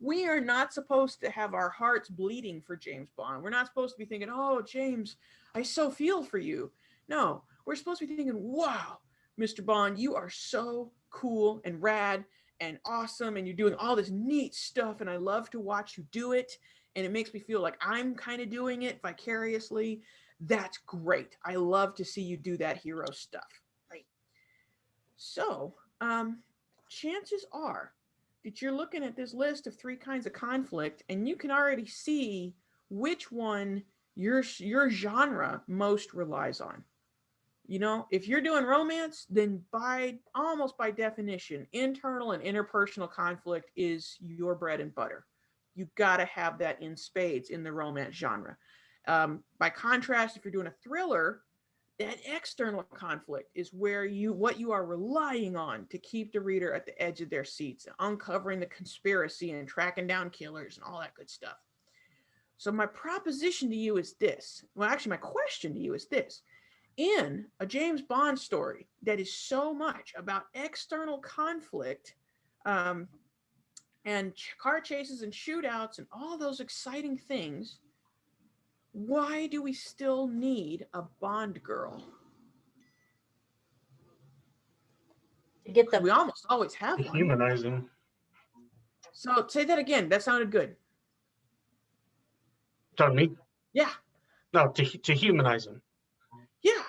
we are not supposed to have our hearts bleeding for James Bond. We're not supposed to be thinking, oh, James, I so feel for you. No, we're supposed to be thinking, wow, Mr. Bond, you are so cool and rad and awesome, and you're doing all this neat stuff, and I love to watch you do it, and it makes me feel like I'm kind of doing it vicariously. That's great. I love to see you do that hero stuff, right? So chances are that you're looking at this list of three kinds of conflict, and you can already see which one your genre most relies on. If you're doing romance, then almost by definition, internal and interpersonal conflict is your bread and butter. You got to have that in spades in the romance genre. By contrast, if you're doing a thriller, that external conflict is what you are relying on to keep the reader at the edge of their seats, uncovering the conspiracy and tracking down killers and all that good stuff. So my proposition to you is this. Well, actually, my question to you is this. In a James Bond story that is so much about external conflict and car chases and shootouts and all those exciting things, why do we still need a Bond girl? To get We the almost always have one. Humanizing. So say that again. That sounded good. Talking me? Yeah. No, to humanize him. Yeah.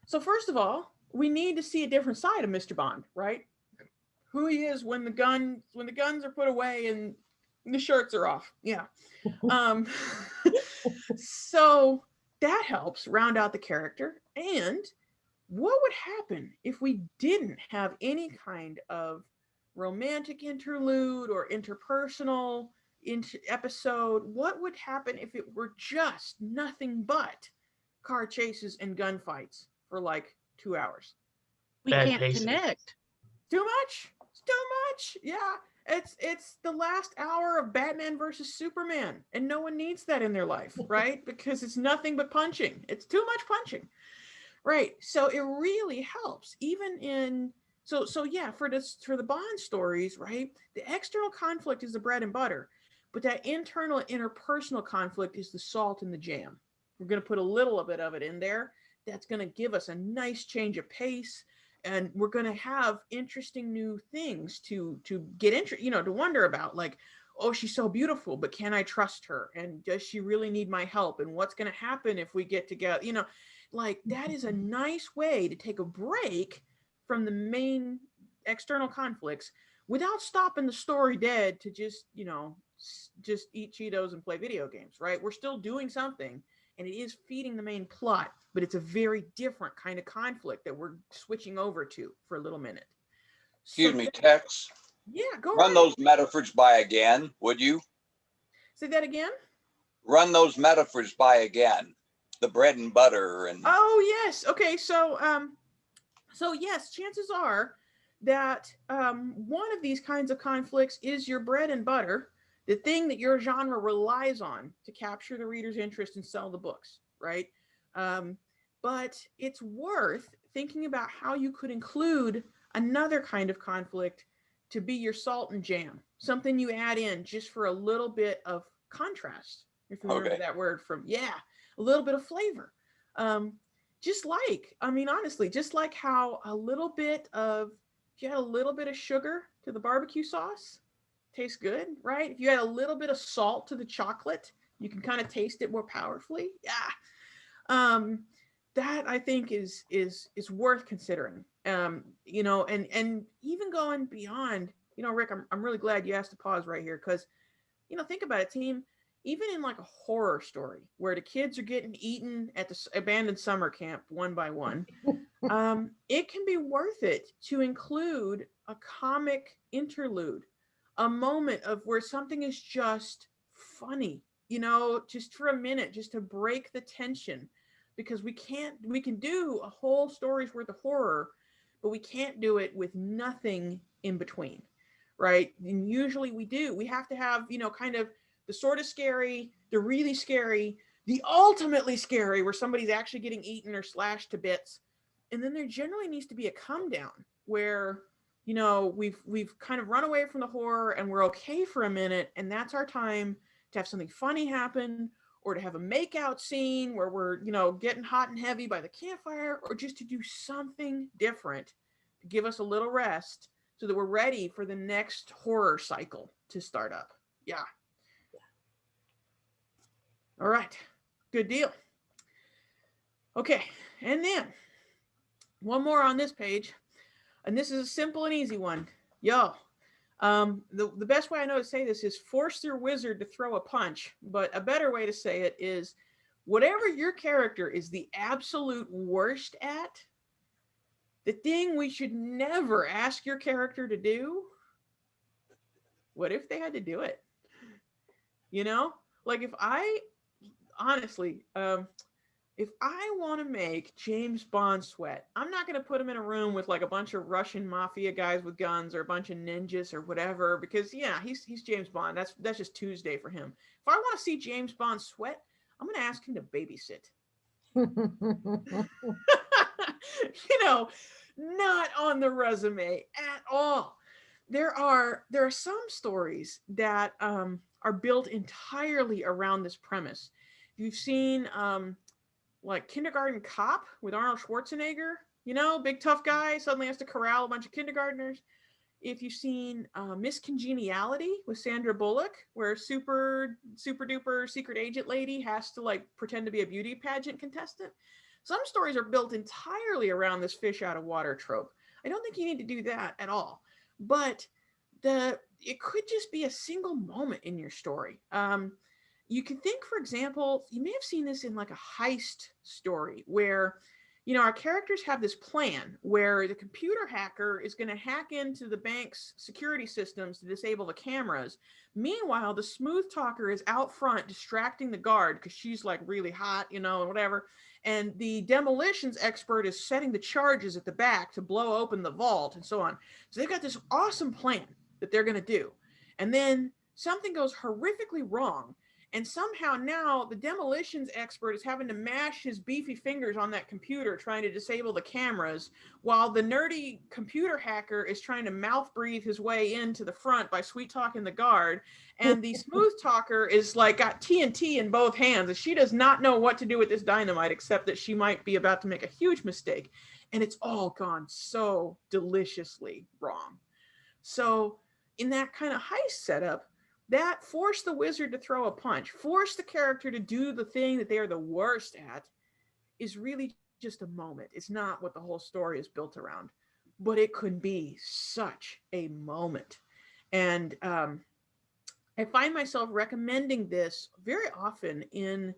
So first of all, we need to see a different side of Mr. Bond, right? Who he is when the guns are put away and the shirts are off. Yeah. So that helps round out the character. And what would happen if we didn't have any kind of romantic interlude or interpersonal episode? What would happen if it were just nothing but car chases and gunfights for like 2 hours? We Bad can't pacing. connect. Too much? It's too much. Yeah. It's the last hour of Batman versus Superman, and no one needs that in their life, right? Because it's nothing but punching. It's too much punching. Right. So it really helps even in so yeah, for the Bond stories, right? The external conflict is the bread and butter, but that internal interpersonal conflict is the salt in the jam. We're going to put a little bit of it in there. That's going to give us a nice change of pace, and we're going to have interesting new things to get to wonder about, like, oh, she's so beautiful, but can I trust her? And does she really need my help? And what's going to happen if we get together? Like, that is a nice way to take a break from the main external conflicts without stopping the story dead to just eat Cheetos and play video games, right? We're still doing something, and it is feeding the main plot, but it's a very different kind of conflict that we're switching over to for a little minute. Excuse me, Tex. Yeah, go Run right. those metaphors by again, would you? Say that again? Run those metaphors by again. The bread and butter and Oh yes. Okay. So yes, chances are that one of these kinds of conflicts is your bread and butter, the thing that your genre relies on to capture the reader's interest and sell the books, right? But it's worth thinking about how you could include another kind of conflict to be your salt and jam, something you add in just for a little bit of contrast. If you remember Okay. that word from, yeah, a little bit of flavor. Just like, I mean, honestly, just like how a little bit of, if you add a little bit of sugar to the barbecue sauce, tastes good, right? If you add a little bit of salt to the chocolate, you can kind of taste it more powerfully. Yeah. That I think is worth considering. You know, and even going beyond, you know, Rick, I'm really glad you asked to pause right here, because, you know, think about it, team. Even in like a horror story where the kids are getting eaten at the abandoned summer camp one by one, it can be worth it to include a comic interlude, a moment of where something is just funny, you know, just for a minute, just to break the tension, because we can do a whole story's worth of horror, but we can't do it with nothing in between, right? And usually we have to have, you know, kind of the sort of scary, the really scary, the ultimately scary, where somebody's actually getting eaten or slashed to bits. And then there generally needs to be a come down where, you know, we've kind of run away from the horror and we're okay for a minute, and that's our time to have something funny happen, or to have a makeout scene where we're, you know, getting hot and heavy by the campfire, or just to do something different to give us a little rest so that we're ready for the next horror cycle to start up. Yeah. All right. Good deal. Okay. And then one more on this page, and this is a simple and easy one. Yo, the best way I know to say this is force your wizard to throw a punch, but a better way to say it is, whatever your character is the absolute worst at, the thing we should never ask your character to do, what if they had to do it? You know, like if I, honestly, if I want to make James Bond sweat, I'm not going to put him in a room with like a bunch of Russian mafia guys with guns or a bunch of ninjas or whatever, because yeah, he's James Bond. That's just Tuesday for him. If I want to see James Bond sweat, I'm going to ask him to babysit. You know, not on the resume at all. There are some stories that are built entirely around this premise. You've seen like Kindergarten Cop with Arnold Schwarzenegger, you know, big tough guy suddenly has to corral a bunch of kindergartners. If you've seen Miss Congeniality with Sandra Bullock, where super duper secret agent lady has to like pretend to be a beauty pageant contestant. Some stories are built entirely around this fish out of water trope. I don't think you need to do that at all, but it could just be a single moment in your story. You can think, for example, you may have seen this in like a heist story where, you know, our characters have this plan where the computer hacker is going to hack into the bank's security systems to disable the cameras. Meanwhile, the smooth talker is out front distracting the guard because she's like really hot, you know, and whatever. And the demolitions expert is setting the charges at the back to blow open the vault and so on. So they've got this awesome plan that they're going to do. And then something goes horrifically wrong. And somehow now the demolitions expert is having to mash his beefy fingers on that computer trying to disable the cameras, while the nerdy computer hacker is trying to mouth breathe his way into the front by sweet talking the guard. And the smooth talker is like got TNT in both hands, and she does not know what to do with this dynamite except that she might be about to make a huge mistake. And it's all gone so deliciously wrong. So in that kind of heist setup, that force the wizard to throw a punch, force the character to do the thing that they are the worst at, is really just a moment. It's not what the whole story is built around, but it could be such a moment. And I find myself recommending this very often in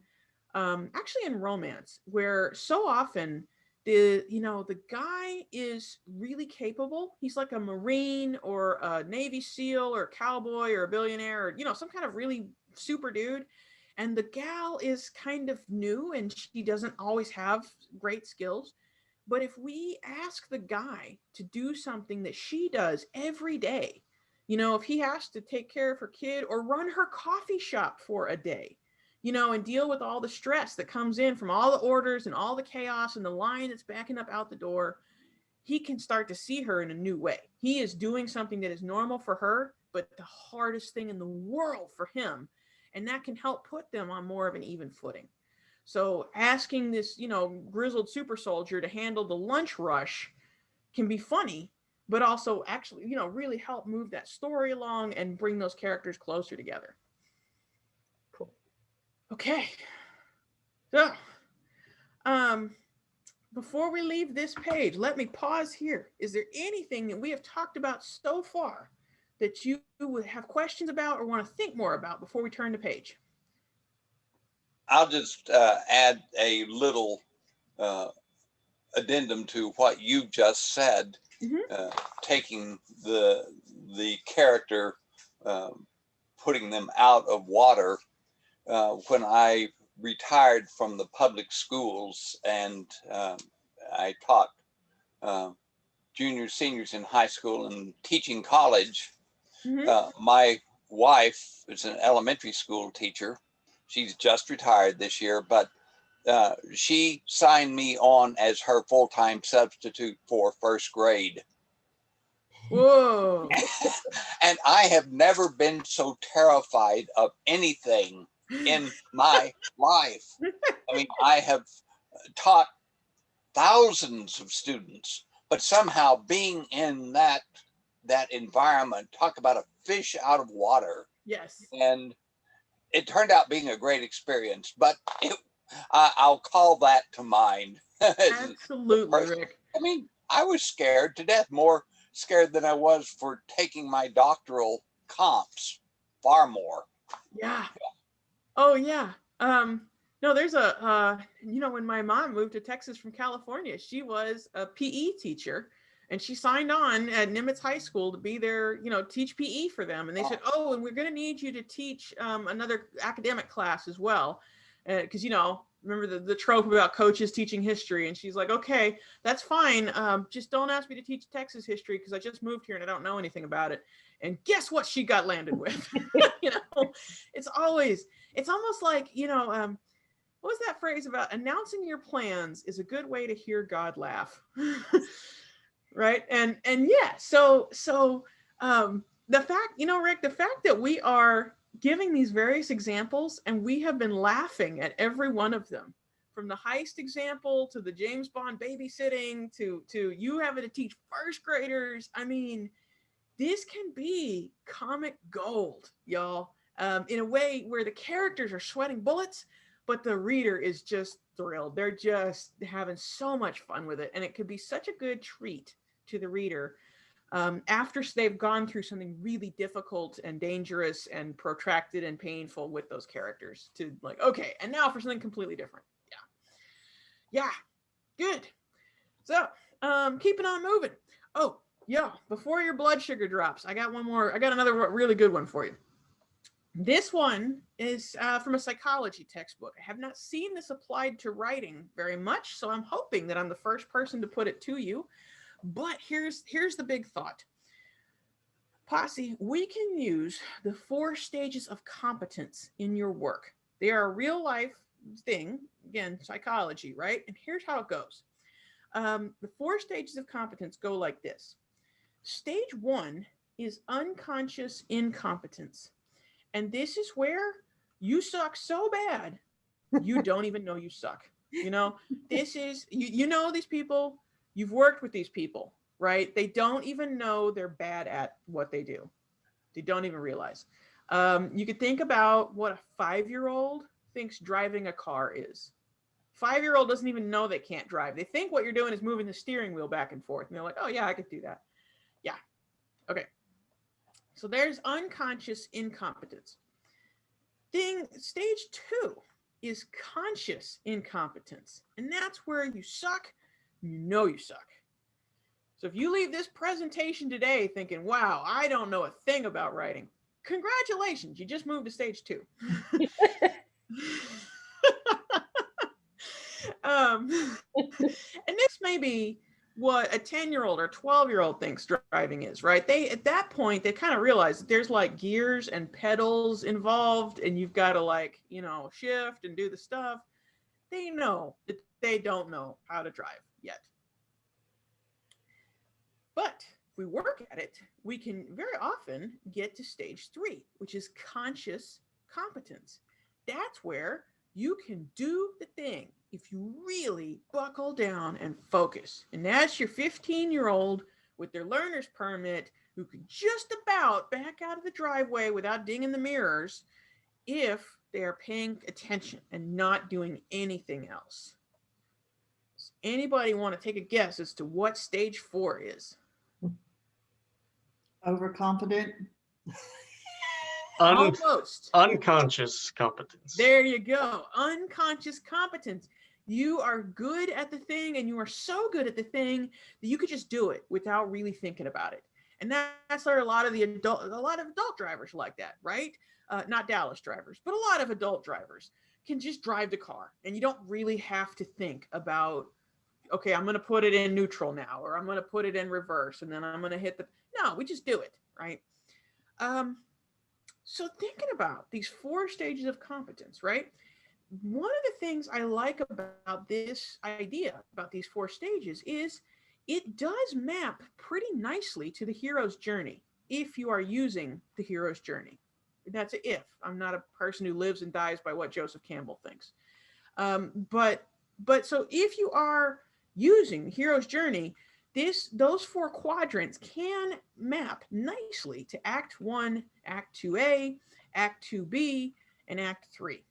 actually in romance, where so often the guy is really capable. He's like a Marine or a Navy SEAL or a cowboy or a billionaire or, you know, some kind of really super dude. And the gal is kind of new and she doesn't always have great skills. But if we ask the guy to do something that she does every day, you know, if he has to take care of her kid or run her coffee shop for a day, you know, and deal with all the stress that comes in from all the orders and all the chaos and the line that's backing up out the door, he can start to see her in a new way. He is doing something that is normal for her, but the hardest thing in the world for him. And that can help put them on more of an even footing. So asking this, grizzled super soldier to handle the lunch rush can be funny, but also actually, really help move that story along and bring those characters closer together. Cool. Okay. So, before we leave this page, let me pause here. Is there anything that we have talked about so far that you would have questions about or want to think more about before we turn the page? I'll just add a little addendum to what you just said. Taking the character, putting them out of water. When I retired from the public schools and I taught juniors, seniors in high school and teaching college, my wife is an elementary school teacher. She's just retired this year, but she signed me on as her full-time substitute for first grade. Whoa. And I have never been so terrified of anything in my life. I mean, I have taught thousands of students, but somehow being in that environment, talk about a fish out of water. Yes. And it turned out being a great experience, but I'll call that to mind. Absolutely, Rick. I mean, I was scared to death, more scared than I was for taking my doctoral comps, far more. Yeah. Oh yeah. No, there's when my mom moved to Texas from California, she was a PE teacher and she signed on at Nimitz High School to be there, teach PE for them. And they said, oh, and we're going to need you to teach another academic class as well. Because, remember the trope about coaches teaching history. And she's like, okay, that's fine. Just don't ask me to teach Texas history because I just moved here and I don't know anything about it. And guess what she got landed with? It's almost like, what was that phrase about announcing your plans is a good way to hear God laugh. Right. And yeah, so the fact, Rick, the fact that we are giving these various examples and we have been laughing at every one of them, from the heist example to the James Bond babysitting to you having to teach first graders. I mean, this can be comic gold, y'all, in a way where the characters are sweating bullets, but the reader is just thrilled. They're just having so much fun with it. And it could be such a good treat to the reader after they've gone through something really difficult and dangerous and protracted and painful with those characters to like, okay, and now for something completely different. Yeah, good. So keeping on moving. Oh, yeah, before your blood sugar drops, I got another really good one for you. This one is from a psychology textbook. I have not seen this applied to writing very much, so I'm hoping that I'm the first person to put it to you. But here's the big thought. Posse, we can use the 4 stages of competence in your work. They are a real life thing, again, psychology, right? And here's how it goes. The 4 stages of competence go like this. Stage 1 is unconscious incompetence. And this is where you suck so bad, you don't even know you suck. This is, you know these people, you've worked with these people, right? They don't even know they're bad at what they do. They don't even realize. You could think about what a 5-year-old thinks driving a car is. 5-year-old doesn't even know they can't drive. They think what you're doing is moving the steering wheel back and forth. And they're like, oh yeah, I could do that. Yeah. Okay. So there's unconscious incompetence. Stage 2 is conscious incompetence. And that's where you suck, you know you suck. So if you leave this presentation today thinking, wow, I don't know a thing about writing, congratulations, you just moved to stage 2. And this may be what a 10-year-old or 12-year-old thinks driving is, right? At that point, they kind of realize that there's like gears and pedals involved and you've got to shift and do the stuff. They know that they don't know how to drive yet. we work at it, we can very often get to stage 3, which is conscious competence. That's where you can do the thing if you really buckle down and focus. And that's your 15-year-old with their learner's permit who can just about back out of the driveway without dinging the mirrors if they are paying attention and not doing anything else. Does anybody want to take a guess as to what stage 4 is? Overconfident. Almost. Unconscious competence. There you go. Unconscious competence. You are good at the thing, and you are so good at the thing that you could just do it without really thinking about it. And that's where a lot of adult drivers like that, right? Not Dallas drivers, but a lot of adult drivers can just drive the car, and you don't really have to think about, okay, I'm going to put it in neutral now, or I'm going to put it in reverse, and then I'm going to hit the. No, we just do it, right? So thinking about these 4 stages of competence, right? One of the things I like about this idea, about these 4 stages, is it does map pretty nicely to the hero's journey if you are using the hero's journey. That's an if. I'm not a person who lives and dies by what Joseph Campbell thinks. But so if you are using the hero's journey, those 4 quadrants can map nicely to Act 1, Act 2A, Act 2B, and Act 3.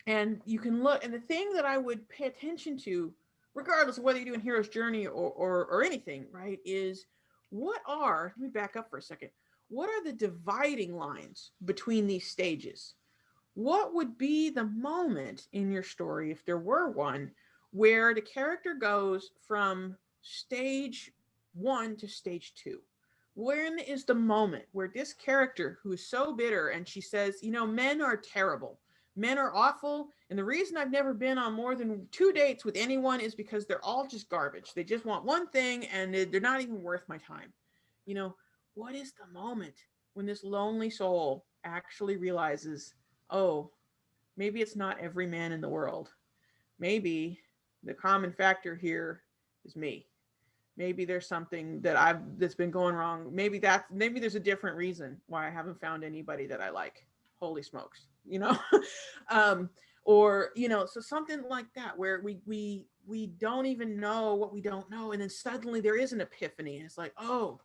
And you can look, and the thing that I would pay attention to, regardless of whether you're doing hero's journey or anything, right, is let me back up for a second. What are the dividing lines between these stages? What would be the moment in your story, if there were one, where the character goes from stage 1 to stage 2? When is the moment where this character, who is so bitter, and she says, men are terrible, men are awful, and the reason I've never been on more than 2 dates with anyone is because they're all just garbage. They just want one thing, and they're not even worth my time. What is the moment when this lonely soul actually realizes, oh, maybe it's not every man in the world. Maybe the common factor here is me. Maybe there's something that's been going wrong. Maybe there's a different reason why I haven't found anybody that I like. Holy smokes, so something like that, where we don't even know what we don't know, and then suddenly there is an epiphany. It's like, oh,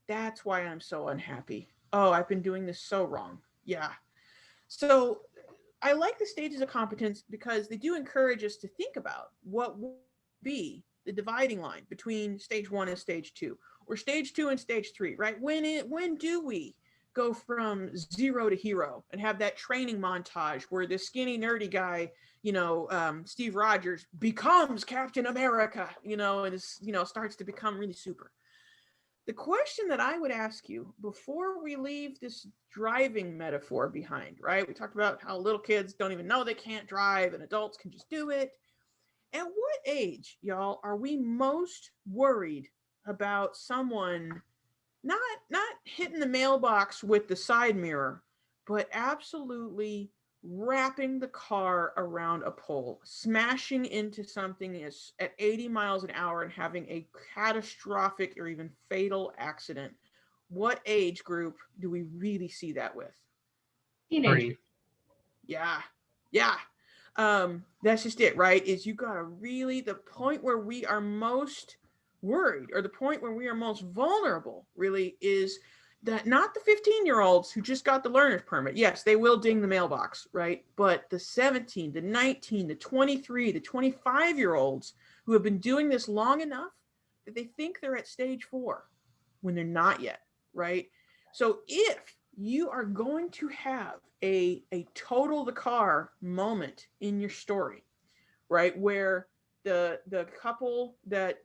that's why I'm so unhappy. Oh, I've been doing this so wrong. Yeah. So I like the stages of competence because they do encourage us to think about what would be the dividing line between stage 1 and stage 2, or stage 2 and stage 3, right? When do we go from 0 to hero and have that training montage where the skinny nerdy guy, Steve Rogers, becomes Captain America, and is, starts to become really super? The question that I would ask you before we leave this driving metaphor behind, right? We talked about how little kids don't even know they can't drive and adults can just do it. At what age, y'all, are we most worried about someone not hitting the mailbox with the side mirror, but absolutely wrapping the car around a pole, smashing into something at 80 miles an hour and having a catastrophic or even fatal accident? What age group do we really see that with? Teenager. Yeah. That's just it, right? Is you gotta really, the point where we are most worried, or the point where we are most vulnerable, really, is that not the 15-year-olds who just got the learner's permit. Yes, they will ding the mailbox, right? But the 17, the 19, the 23, the 25-year-olds who have been doing this long enough that they think they're at stage 4 when they're not yet, right? So if you are going to have a total the car moment in your story, right, where the couple that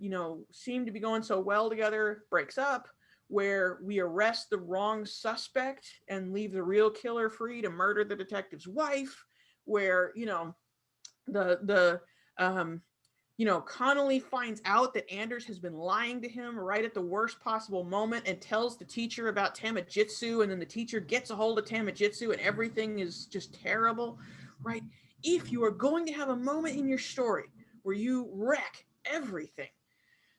seem to be going so well together breaks up, where we arrest the wrong suspect and leave the real killer free to murder the detective's wife, where Connolly finds out that Anders has been lying to him right at the worst possible moment and tells the teacher about Tamajitsu, and then the teacher gets a hold of Tamajitsu and everything is just terrible, right? If you are going to have a moment in your story where you wreck everything,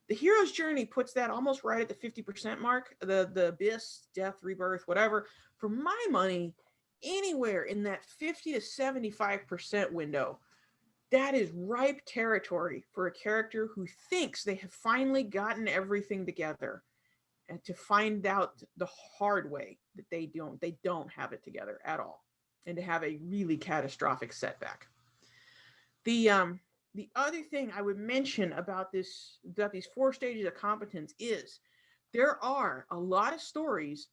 The hero's journey puts that almost right at the 50% mark, the abyss, death, rebirth, whatever. For my money, anywhere in that 50 to 75% window, that is ripe territory for a character who thinks they have finally gotten everything together, and to find out the hard way that they don't have it together at all, and to have a really catastrophic setback. The other thing I would mention about these 4 stages of competence is there are a lot of stories.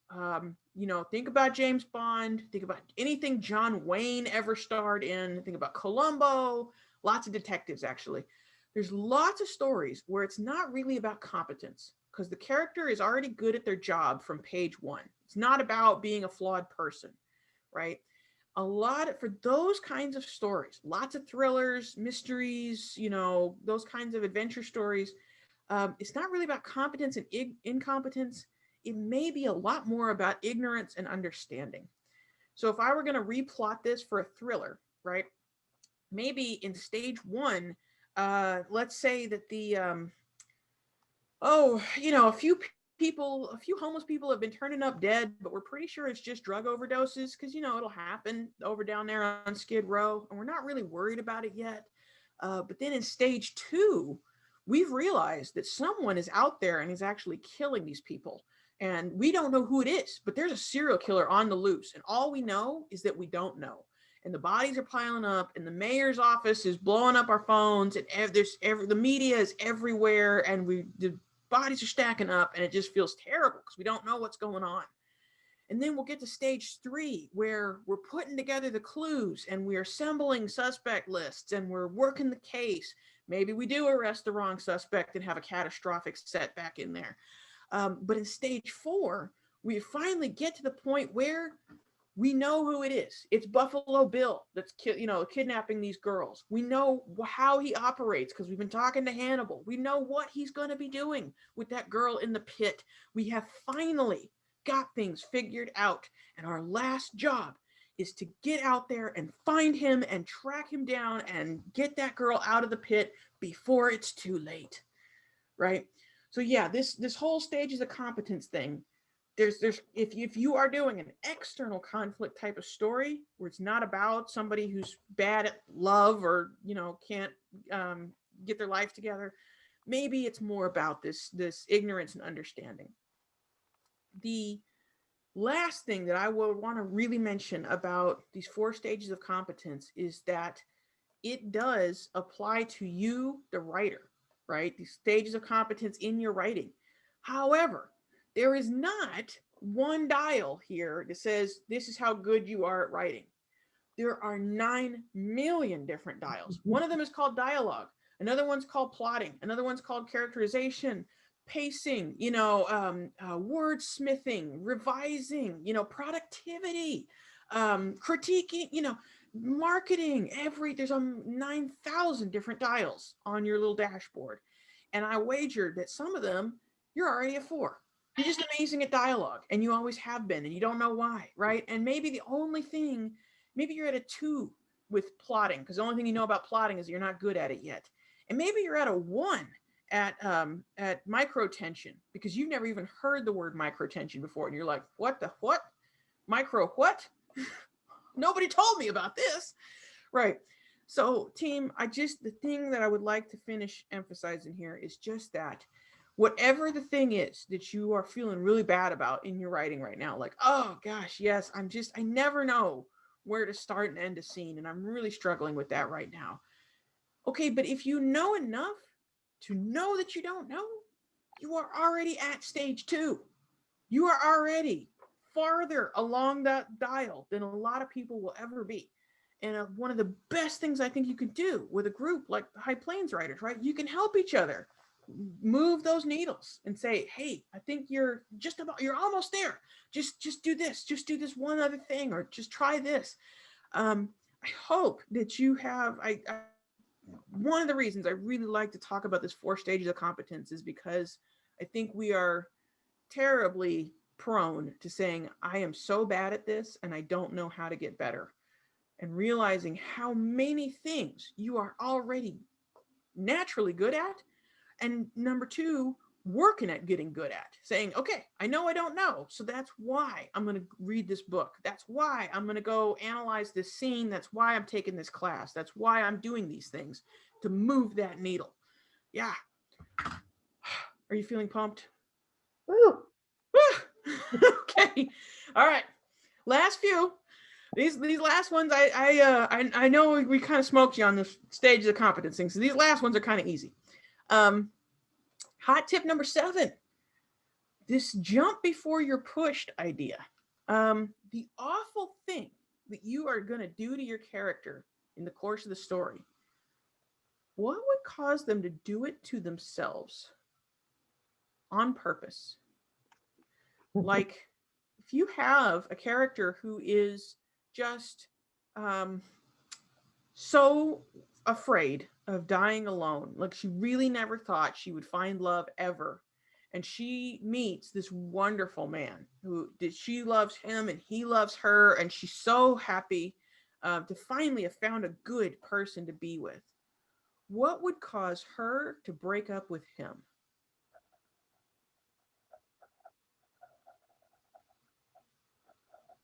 Think about James Bond, think about anything John Wayne ever starred in, think about Columbo, lots of detectives actually. There's lots of stories where it's not really about competence because the character is already good at their job from page 1. It's not about being a flawed person, right? For those kinds of stories, lots of thrillers, mysteries, those kinds of adventure stories. It's not really about competence and incompetence. It may be a lot more about ignorance and understanding. So if I were going to replot this for a thriller, right? Maybe in stage 1, let's say that a few homeless people have been turning up dead, but we're pretty sure it's just drug overdoses because, it'll happen over down there on Skid Row, and we're not really worried about it yet. But then in stage 2, we've realized that someone is out there and is actually killing these people. And we don't know who it is, but there's a serial killer on the loose. And all we know is that we don't know. And the bodies are piling up, and the mayor's office is blowing up our phones, and the media is everywhere, and the bodies are stacking up, and it just feels terrible because we don't know what's going on. And then we'll get to stage 3 where we're putting together the clues and we're assembling suspect lists and we're working the case. Maybe we do arrest the wrong suspect and have a catastrophic setback in there. But in stage 4, we finally get to the point where we know who it is. It's Buffalo Bill that's kidnapping these girls. We know how he operates because we've been talking to Hannibal. We know what he's going to be doing with that girl in the pit. We have finally got things figured out. And our last job is to get out there and find him and track him down and get that girl out of the pit before it's too late. Right? So yeah, this whole stages of competence thing, if you are doing an external conflict type of story where it's not about somebody who's bad at love or can't get their life together, maybe it's more about this ignorance and understanding. The last thing that I would want to really mention about these 4 stages of competence is that it does apply to you, the writer, right? These stages of competence in your writing. However, there is not one dial here that says this is how good you are at writing. There are 9 million different dials. One of them is called dialogue. Another one's called plotting. Another one's called characterization, pacing, wordsmithing, revising, productivity, critiquing, marketing. There's 9,000 different dials on your little dashboard. And I wager that some of them you're already at 4. You're just amazing at dialogue, and you always have been, and you don't know why, right? And maybe you're at a 2 with plotting, because the only thing you know about plotting is you're not good at it yet. And maybe you're at a 1 at microtension, because you've never even heard the word microtension before, and you're like, what? Micro what? Nobody told me about this, right? So, team, the thing that I would like to finish emphasizing here is just that whatever the thing is that you are feeling really bad about in your writing right now, like, oh gosh, yes, I never know where to start and end a scene, and I'm really struggling with that right now. Okay, but if you know enough to know that you don't know, you are already at stage 2. You are already farther along that dial than a lot of people will ever be. And one of the best things I think you can do with a group like the High Plains Writers, right? You can help each other move those needles and say, hey, I think you're almost there. Just do this. Just do this one other thing, or just try this. I hope that you have, one of the reasons I really like to talk about this 4 stages of competence is because I think we are terribly prone to saying, I am so bad at this and I don't know how to get better. And realizing how many things you are already naturally good at, And number two, working at getting good at saying, okay, I know I don't know. So that's why I'm going to read this book. That's why I'm going to go analyze this scene. That's why I'm taking this class. That's why I'm doing these things to move that needle. Yeah. Are you feeling pumped? Woo. Okay. All right. Last few. These last ones, I know we kind of smoked you on the stage of competency, so these last ones are kind of easy. Hot tip number 7. This jump before you're pushed idea. The awful thing that you are going to do to your character in the course of the story, what would cause them to do it to themselves on purpose? Like, if you have a character who is just so afraid of dying alone, like she really never thought she would find love ever, and she meets this wonderful man she loves him and he loves her, and she's so happy to finally have found a good person to be with. What would cause her to break up with him?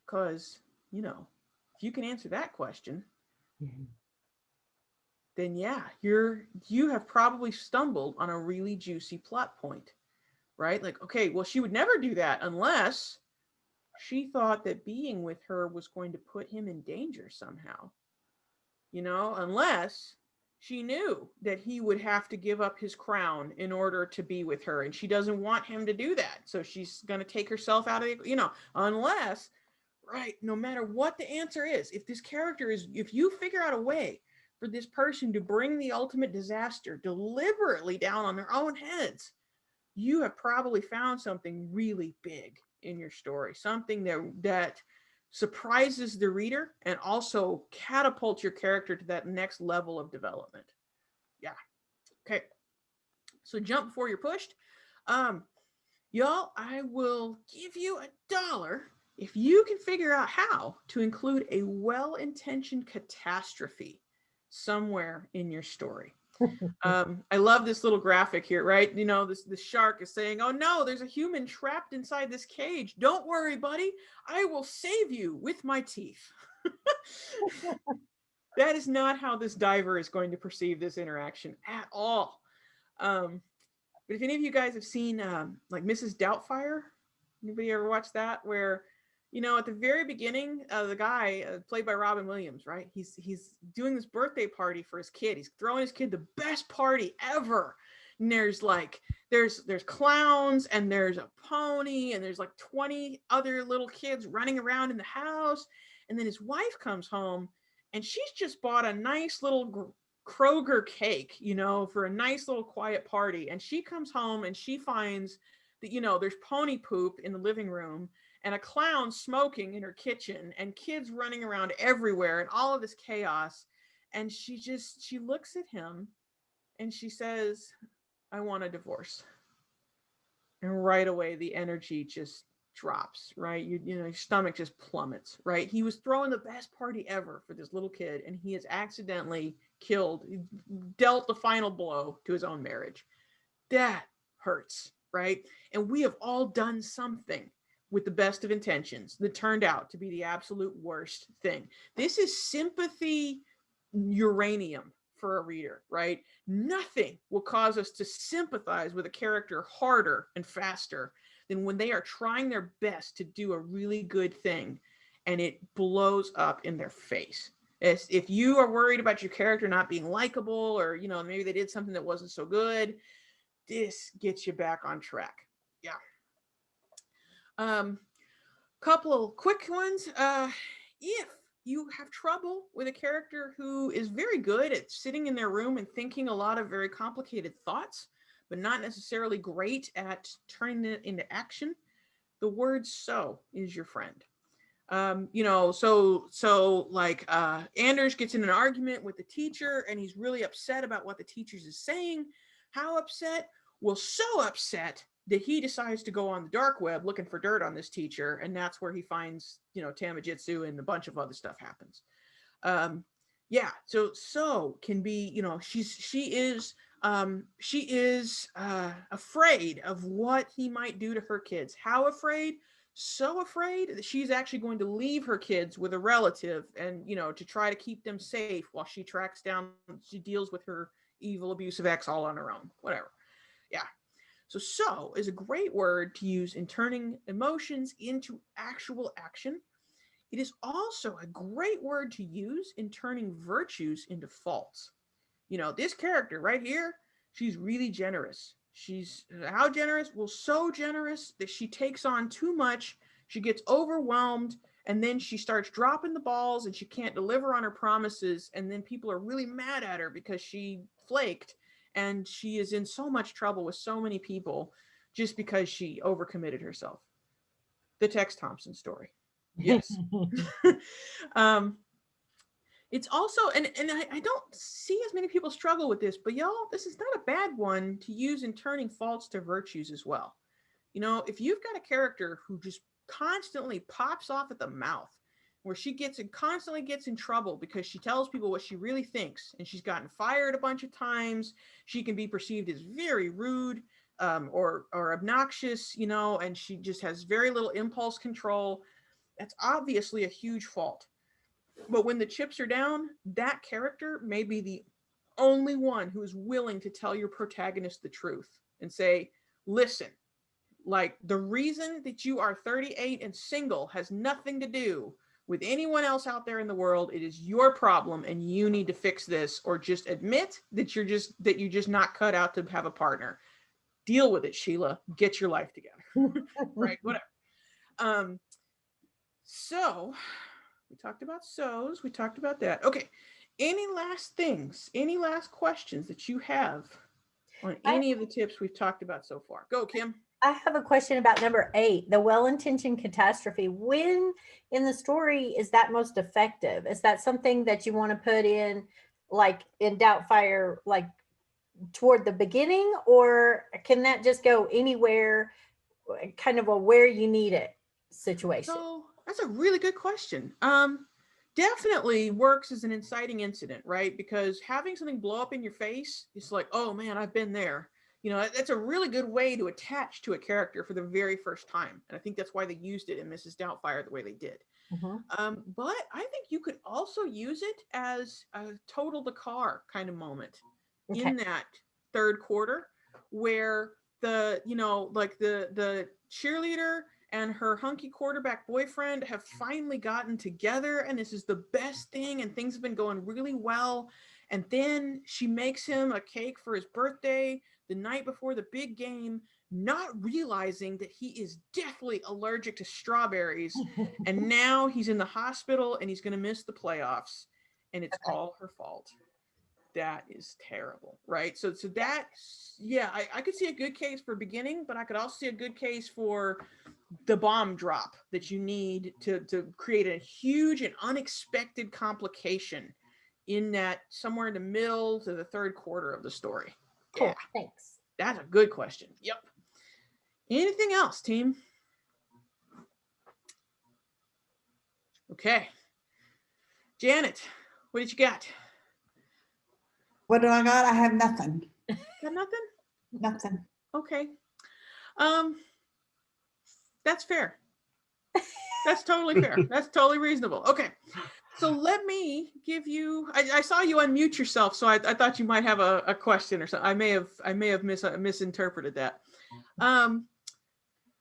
Because, if you can answer that question, then yeah, you have probably stumbled on a really juicy plot point, right? Like, okay, well, she would never do that unless she thought that being with her was going to put him in danger somehow, unless she knew that he would have to give up his crown in order to be with her, and she doesn't want him to do that. So she's going to take herself out of the, unless, right, no matter what the answer is, if you figure out a way for this person to bring the ultimate disaster deliberately down on their own heads, you have probably found something really big in your story, something that surprises the reader and also catapults your character to that next level of development. Yeah. Okay. So jump before you're pushed. Y'all, I will give you $1 if you can figure out how to include a well-intentioned catastrophe somewhere in your story. I love this little graphic here, right? This shark is saying, oh no, there's a human trapped inside this cage. Don't worry, buddy. I will save you with my teeth. That is not how this diver is going to perceive this interaction at all. But if any of you guys have seen like Mrs. Doubtfire, anybody ever watched that? Where, at the very beginning, the guy played by Robin Williams, right? He's doing this birthday party for his kid. He's throwing his kid the best party ever. And there's clowns, and there's a pony, and there's like 20 other little kids running around in the house. And then his wife comes home, and she's just bought a nice little Kroger cake, for a nice little quiet party. And she comes home and she finds that, there's pony poop in the living room, and a clown smoking in her kitchen, and kids running around everywhere, and all of this chaos. And she looks at him and she says, I want a divorce. And right away, the energy just drops, right? Your stomach just plummets, right? He was throwing the best party ever for this little kid, and he has accidentally dealt the final blow to his own marriage. That hurts, right? And we have all done something with the best of intentions that turned out to be the absolute worst thing. This is sympathy uranium for a reader, right? Nothing will cause us to sympathize with a character harder and faster than when they are trying their best to do a really good thing and it blows up in their face. If you are worried about your character not being likable, or maybe they did something that wasn't so good, this gets you back on track. Yeah. Couple of quick ones. If you have trouble with a character who is very good at sitting in their room and thinking a lot of very complicated thoughts, but not necessarily great at turning it into action, the word "so" is your friend. Like Anders gets in an argument with the teacher, and he's really upset about what the teacher is saying. How upset? Well, so upset that he decides to go on the dark web looking for dirt on this teacher, and that's where he finds, Tamajitsu, and a bunch of other stuff happens. So can be, she is She is afraid of what he might do to her kids. How afraid? So afraid that she's actually going to leave her kids with a relative, and to try to keep them safe while she deals with her evil, abusive ex all on her own. Whatever. Yeah. So is a great word to use in turning emotions into actual action. It is also a great word to use in turning virtues into faults. This character right here, she's really generous. She's how generous? Well, so generous that she takes on too much. She gets overwhelmed, and then she starts dropping the balls, and she can't deliver on her promises. And then people are really mad at her because she flaked, and she is in so much trouble with so many people just because she overcommitted herself. The Tex Thompson story. Yes. It's also, and I don't see as many people struggle with this, but y'all, this is not a bad one to use in turning faults to virtues as well. If you've got a character who just constantly pops off at the mouth, where she constantly gets in trouble because she tells people what she really thinks, and she's gotten fired a bunch of times, she can be perceived as very rude, or obnoxious, and she just has very little impulse control. That's obviously a huge fault. But when the chips are down, that character may be the only one who is willing to tell your protagonist the truth and say, listen, like, the reason that you are 38 and single has nothing to do with anyone else out there in the world. It is your problem, and you need to fix this, or just admit that you're just not cut out to have a partner. Deal with it, Sheila. Get your life together. Right? Whatever. So we talked about so's. We talked about that. Okay. Any last things? Any last questions that you have on any of the tips we've talked about so far? Go, Kim. I have a question about number 8, the well-intentioned catastrophe. When in the story is that most effective? Is that something that you want to put in, like in Doubtfire, like toward the beginning, or can that just go anywhere, kind of a where you need it situation? So that's a really good question. Definitely works as an inciting incident, right? Because having something blow up in your face, it's like, oh man, I've been there. That's a really good way to attach to a character for the very first time. And I think that's why they used it in Mrs. Doubtfire the way they did. But I think you could also use it as a total the car kind of moment in that third quarter, where the cheerleader and her hunky quarterback boyfriend have finally gotten together, and this is the best thing, and things have been going really well. And then she makes him a cake for his birthday the night before the big game, not realizing that he is deathly allergic to strawberries. And now he's in the hospital, and he's going to miss the playoffs, and it's all her fault. That is terrible, right? So that, yeah, I could see a good case for beginning, but I could also see a good case for the bomb drop that you need to create a huge and unexpected complication in that somewhere in the middle to the third quarter of the story. Cool. Yeah. Thanks. That's a good question. Yep. Anything else, team? Okay. Janet, what did you got? What do I got? I have nothing. Got nothing? Nothing. Okay. That's fair. That's totally fair. That's totally reasonable. Okay. So let me give you, I saw you unmute yourself, so I thought you might have a question or something. I may have misinterpreted that.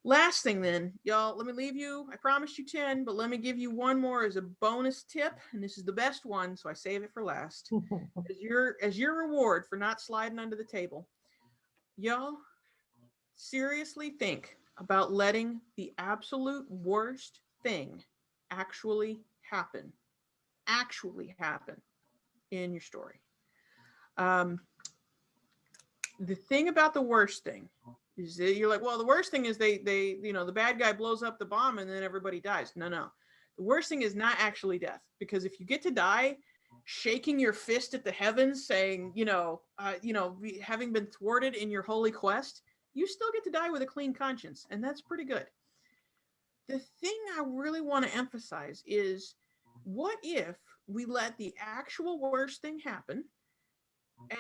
Last thing then, y'all, let me leave you. I promised you 10, but let me give you one more as a bonus tip, and this is the best one, so I save it for last. As your reward for not sliding under the table, y'all, seriously think about letting the absolute worst thing actually happen in your story. The thing about the worst thing is that you're like, well, the worst thing is they the bad guy blows up the bomb and then everybody dies. No. The worst thing is not actually death, because if you get to die shaking your fist at the heavens saying, having been thwarted in your holy quest, you still get to die with a clean conscience, and that's pretty good. The thing I really want to emphasize is, what if we let the actual worst thing happen,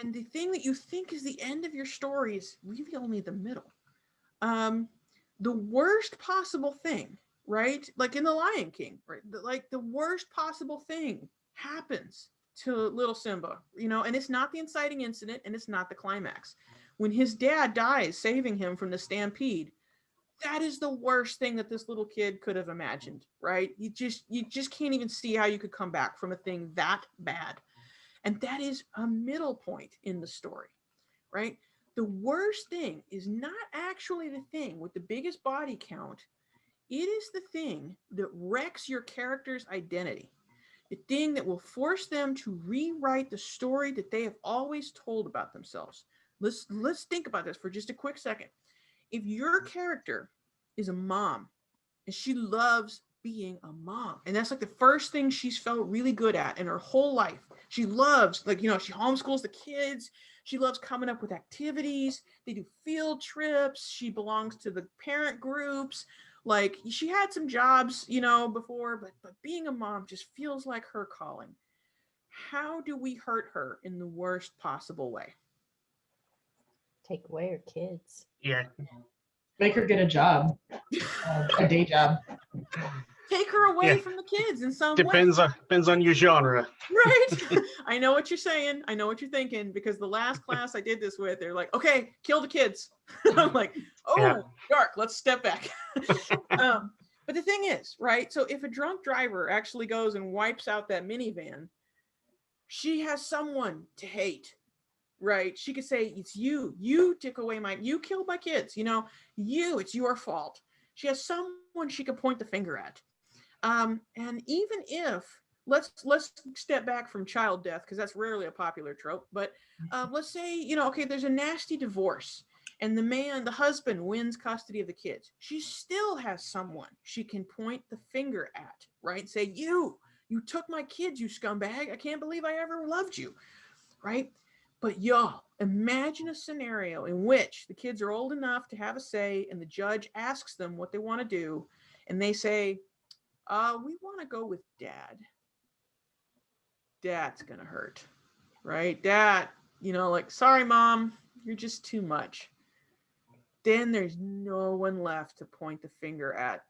And the thing that you think is the end of your story is really only the middle. The worst possible thing, right? Like in The Lion King, right? Like the worst possible thing happens to little Simba, you know, and it's not the inciting incident and it's not the climax. When his dad dies saving him from the stampede, that is the worst thing that this little kid could have imagined, right? You just can't even see how you could come back from a thing that bad. And that is a middle point in the story, right? The worst thing is not actually the thing with the biggest body count. It is the thing that wrecks your character's identity. The thing that will force them to rewrite the story that they have always told about themselves. Let's think about this for just a quick second. If your character is a mom and she loves being a mom, and that's like the first thing she's felt really good at in her whole life. She loves, like, you know, she homeschools the kids. She loves coming up with activities. They do field trips. She belongs to the parent groups. Like, she had some jobs, you know, before, but being a mom just feels like her calling. How do we hurt her in the worst possible way? Take away her kids. Yeah. Make her get a job, a day job. Take her away Yeah. from the kids in some way. Depends on your genre. Right. I know what you're saying. I know what you're thinking, because the last class I did this with, they're like, okay, kill the kids. I'm like, oh, Yeah. dark, let's step back. But the thing is, right? So if a drunk driver actually goes and wipes out that minivan, she has someone to hate, right? She could say, it's you. You took away you killed my kids. You know, it's your fault. She has someone she could point the finger at. And even if let's step back from child death, because that's rarely a popular trope, but let's say, you know, okay, there's a nasty divorce and the husband wins custody of the kids. She still has someone she can point the finger at, right? Say, you took my kids, you scumbag. I can't believe I ever loved you, right? But y'all, imagine a scenario in which the kids are old enough to have a say and the judge asks them what they want to do, and they say, we want to go with dad. Dad's gonna hurt, right? Dad, you know, like, sorry, mom, you're just too much. Then there's no one left to point the finger at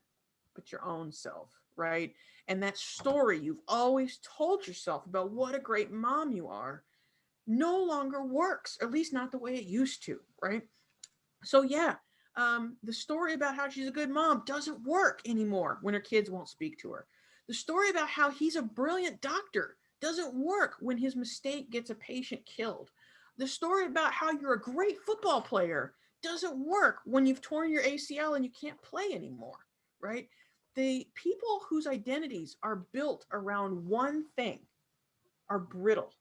but your own self, right? And that story you've always told yourself about what a great mom you are no longer works, at least not the way it used to, right? So yeah, the story about how she's a good mom doesn't work anymore when her kids won't speak to her. The story about how he's a brilliant doctor doesn't work when his mistake gets a patient killed. The story about how you're a great football player doesn't work when you've torn your ACL and you can't play anymore, right? The people whose identities are built around one thing are brittle.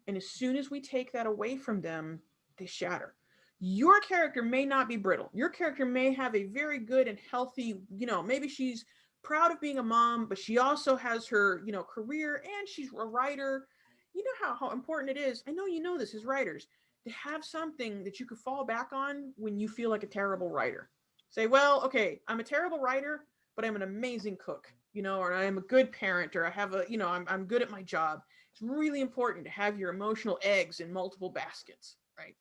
And as soon as we take that away from them, they shatter. Your character may not be brittle. Your character may have a very good and healthy, you know, maybe she's proud of being a mom, but she also has her, you know, career, and she's a writer. You know how important it is. I know you know this as writers, to have something that you could fall back on when you feel like a terrible writer. Say, well, okay, I'm a terrible writer, but I'm an amazing cook, you know, or I'm a good parent, or I have a, you know, I'm good at my job. It's really important to have your emotional eggs in multiple baskets, right?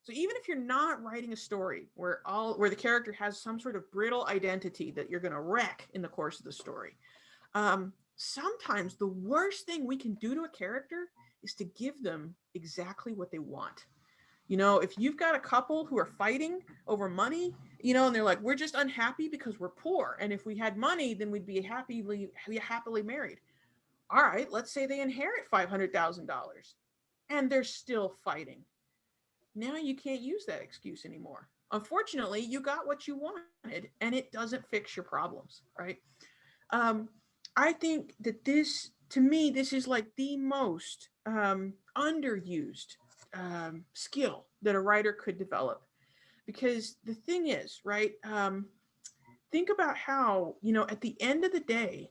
So even if you're not writing a story where the character has some sort of brittle identity that you're going to wreck in the course of the story, sometimes the worst thing we can do to a character is to give them exactly what they want. You know, if you've got a couple who are fighting over money, you know, and they're like, we're just unhappy because we're poor, and if we had money, then we'd be happily married. All right, let's say they inherit $500,000 and they're still fighting. Now you can't use that excuse anymore. Unfortunately, you got what you wanted and it doesn't fix your problems, right? I think that this, to me, this is like the most underused skill that a writer could develop. Because the thing is, right, think about how, you know, at the end of the day,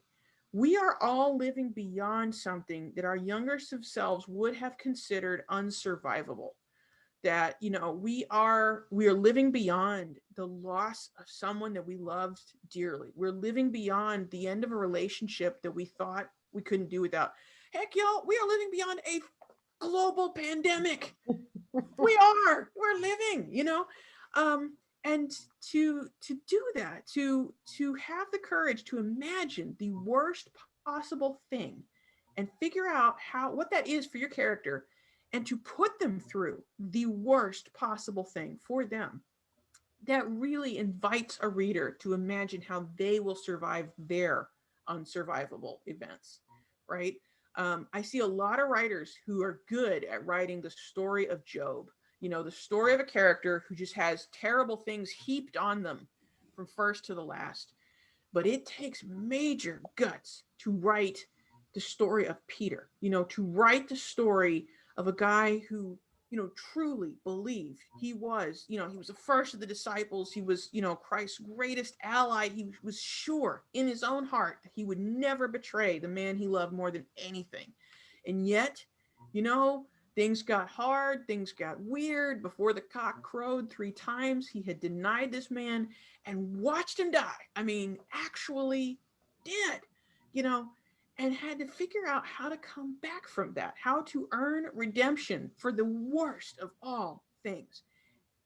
we are all living beyond something that our younger selves would have considered unsurvivable. That, you know, we are living beyond the loss of someone that we loved dearly. We're living beyond the end of a relationship that we thought we couldn't do without. Heck, y'all, we are living beyond a global pandemic. we're living, and to do that, to have the courage to imagine the worst possible thing and figure out what that is for your character, and to put them through the worst possible thing for them, that really invites a reader to imagine how they will survive their unsurvivable events, right? I see a lot of writers who are good at writing the story of Job, the story of a character who just has terrible things heaped on them from first to the last. But it takes major guts to write the story of Peter, to write the story of a guy who truly believed he was the first of the disciples. He was, Christ's greatest ally. He was sure in his own heart that he would never betray the man he loved more than anything. And yet, things got hard, things got weird. Before the cock crowed 3 times, he had denied this man and watched him die. I mean, actually did, and had to figure out how to come back from that, how to earn redemption for the worst of all things.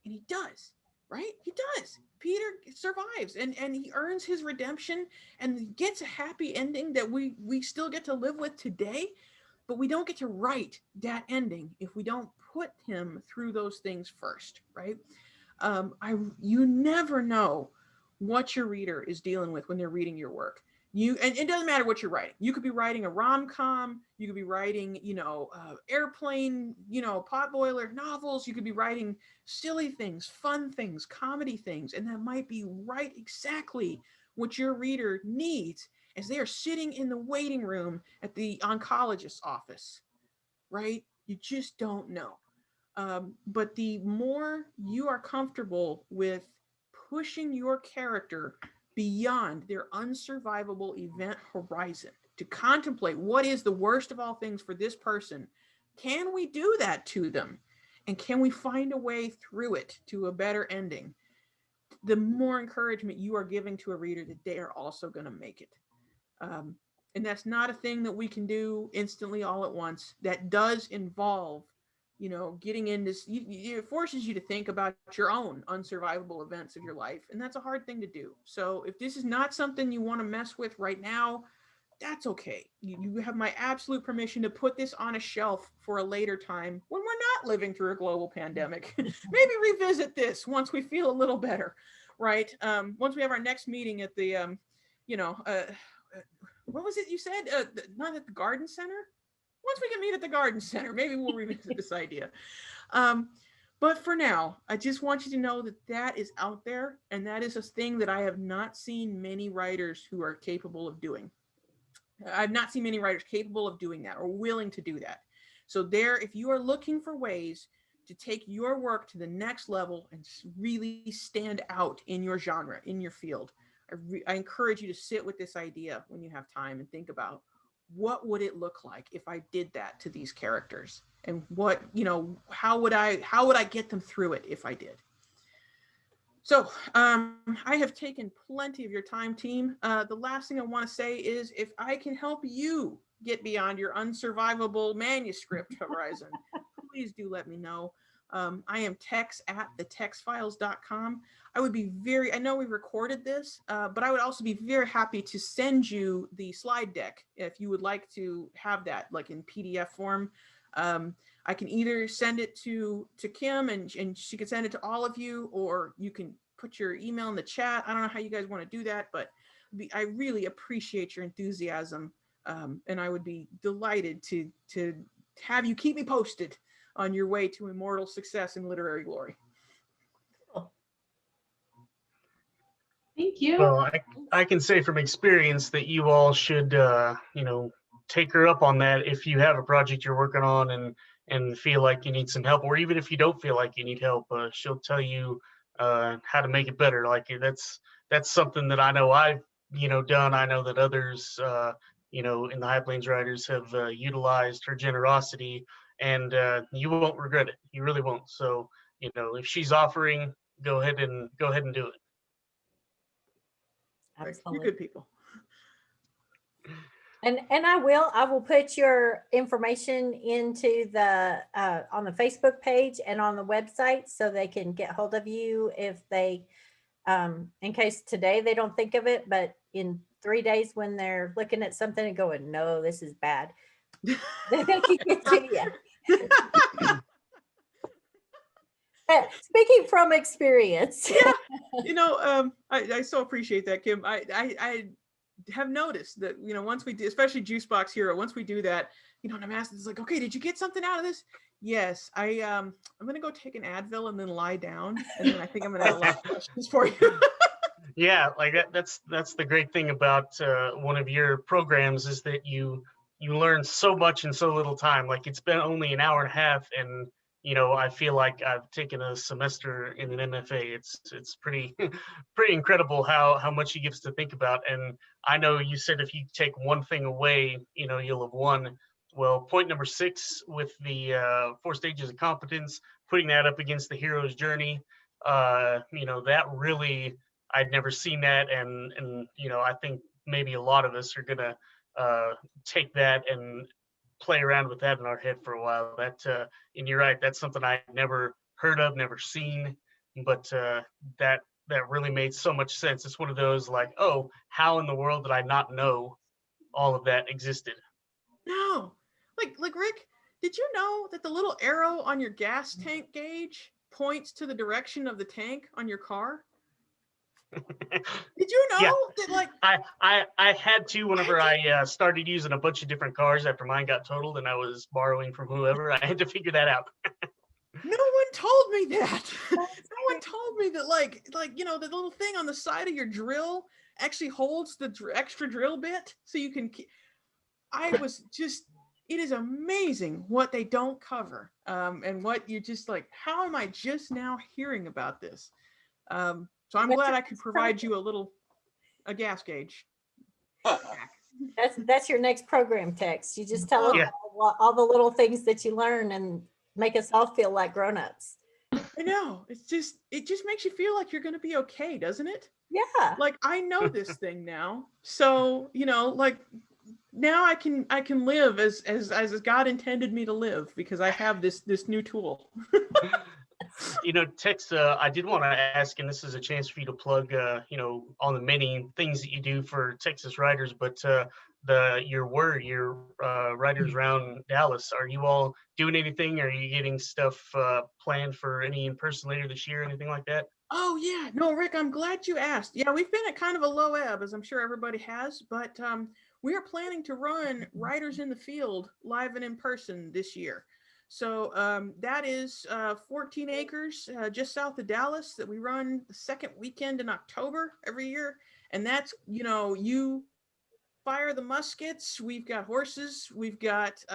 And he does, right? He does. Peter survives and he earns his redemption and gets a happy ending that we still get to live with today. But we don't get to write that ending if we don't put him through those things first, right? You never know what your reader is dealing with when they're reading your work. And it doesn't matter what you're writing. You could be writing a rom-com, you could be writing, airplane, potboiler novels, you could be writing silly things, fun things, comedy things, and that might be right exactly what your reader needs as they are sitting in the waiting room at the oncologist's office, right? You just don't know. But the more you are comfortable with pushing your character beyond their unsurvivable event horizon to contemplate what is the worst of all things for this person, can we do that to them? And can we find a way through it to a better ending? The more encouragement you are giving to a reader that they are also going to make it. And that's not a thing that we can do instantly all at once. That does involve, getting into, it forces you to think about your own unsurvivable events of your life. And that's a hard thing to do. So if this is not something you want to mess with right now, that's okay. You have my absolute permission to put this on a shelf for a later time when we're not living through a global pandemic. Maybe revisit this once we feel a little better, right? Once we have our next meeting at the, what was it you said? Not at the garden center? Once we can meet at the garden center, maybe we'll revisit this idea. But for now, I just want you to know that that is out there, and that is a thing that I have not seen many writers who are capable of doing. I've not seen many writers capable of doing that or willing to do that. So if you are looking for ways to take your work to the next level and really stand out in your genre, in your field, I encourage you to sit with this idea when you have time and think about, what would it look like if I did that to these characters? And what, how would I get them through it if I did? So I have taken plenty of your time, team. The last thing I want to say is, if I can help you get beyond your unsurvivable manuscript horizon, please do let me know. I am Tex at thetexfiles.com. I know we recorded this, but I would also be very happy to send you the slide deck if you would like to have that like in PDF form. I can either send it to Kim and she can send it to all of you, or you can put your email in the chat. I don't know how you guys want to do that, but I really appreciate your enthusiasm. And I would be delighted to have you keep me posted on your way to immortal success and literary glory. Thank you. Well, I can say from experience that you all should, take her up on that if you have a project you're working on and feel like you need some help, or even if you don't feel like you need help, she'll tell you how to make it better. Like that's something that I know I've done. I know that others in the High Plains Writers have utilized her generosity, and you won't regret it. You really won't. So if she's offering, go ahead and do it. Absolutely. You're good people. And I will put your information into the on the Facebook page and on the website so they can get hold of you if they in case today they don't think of it, but in 3 days when they're looking at something and going, no, this is bad, then they can get to you. Speaking from experience. Yeah. You know, I so appreciate that, Kim. I have noticed that, you know, once we do, especially Juice Box Hero, once we do that, you know, and I'm asking, it's like, okay, did you get something out of this? Yes, I'm gonna go take an Advil and then lie down, and then I think I'm gonna have a lot of questions for you. Yeah, like that's the great thing about one of your programs is that you learn so much in so little time. Like it's been only an hour and a half, and you know I feel like I've taken a semester in an MFA. It's pretty pretty incredible how much he gives to think about. And I know you said if you take one thing away, you know you'll have won. Well, point number 6 with the 4 stages of competence, putting that up against the hero's journey, you know that really I'd never seen that, and you know I think maybe a lot of us are gonna take that and play around with that in our head for a while. That and you're right, that's something I never heard of, never seen, but that really made so much sense. It's one of those like, oh, how in the world did I not know all of that existed? No, like Rick, did you know that the little arrow on your gas tank gauge points to the direction of the tank on your car? Did you Yeah, know that, like, I had to whenever I I started using a bunch of different cars after mine got totaled and I was borrowing from whoever. I had to figure that out. no one told me that. No one told me that, like you know, the little thing on the side of your drill actually holds the extra drill bit, so you can. I was just. It is amazing what they don't cover, and what you just like. How am I just now hearing about this? So I'm glad I could provide you a gas gauge. That's your next program text. You just tell us Yeah. all the little things that you learn and make us all feel like grown-ups. I know. It just makes you feel like you're going to be okay, doesn't it? Yeah. Like I know this thing now. So, you know, like now I can live as God intended me to live because I have this new tool. You know, Tex, I did want to ask, and this is a chance for you to plug, you know, all the many things that you do for Texas Writers, but your Writers Round Dallas, are you all doing anything? Are you getting stuff planned for any in person later this year, anything like that? Oh yeah, no, Rick, I'm glad you asked. Yeah, we've been at kind of a low ebb, as I'm sure everybody has, but we are planning to run Writers in the Field live and in person this year. So that is 14 acres just south of Dallas that we run the second weekend in October every year, and that's, you know, you fire the muskets. We've got horses. We've got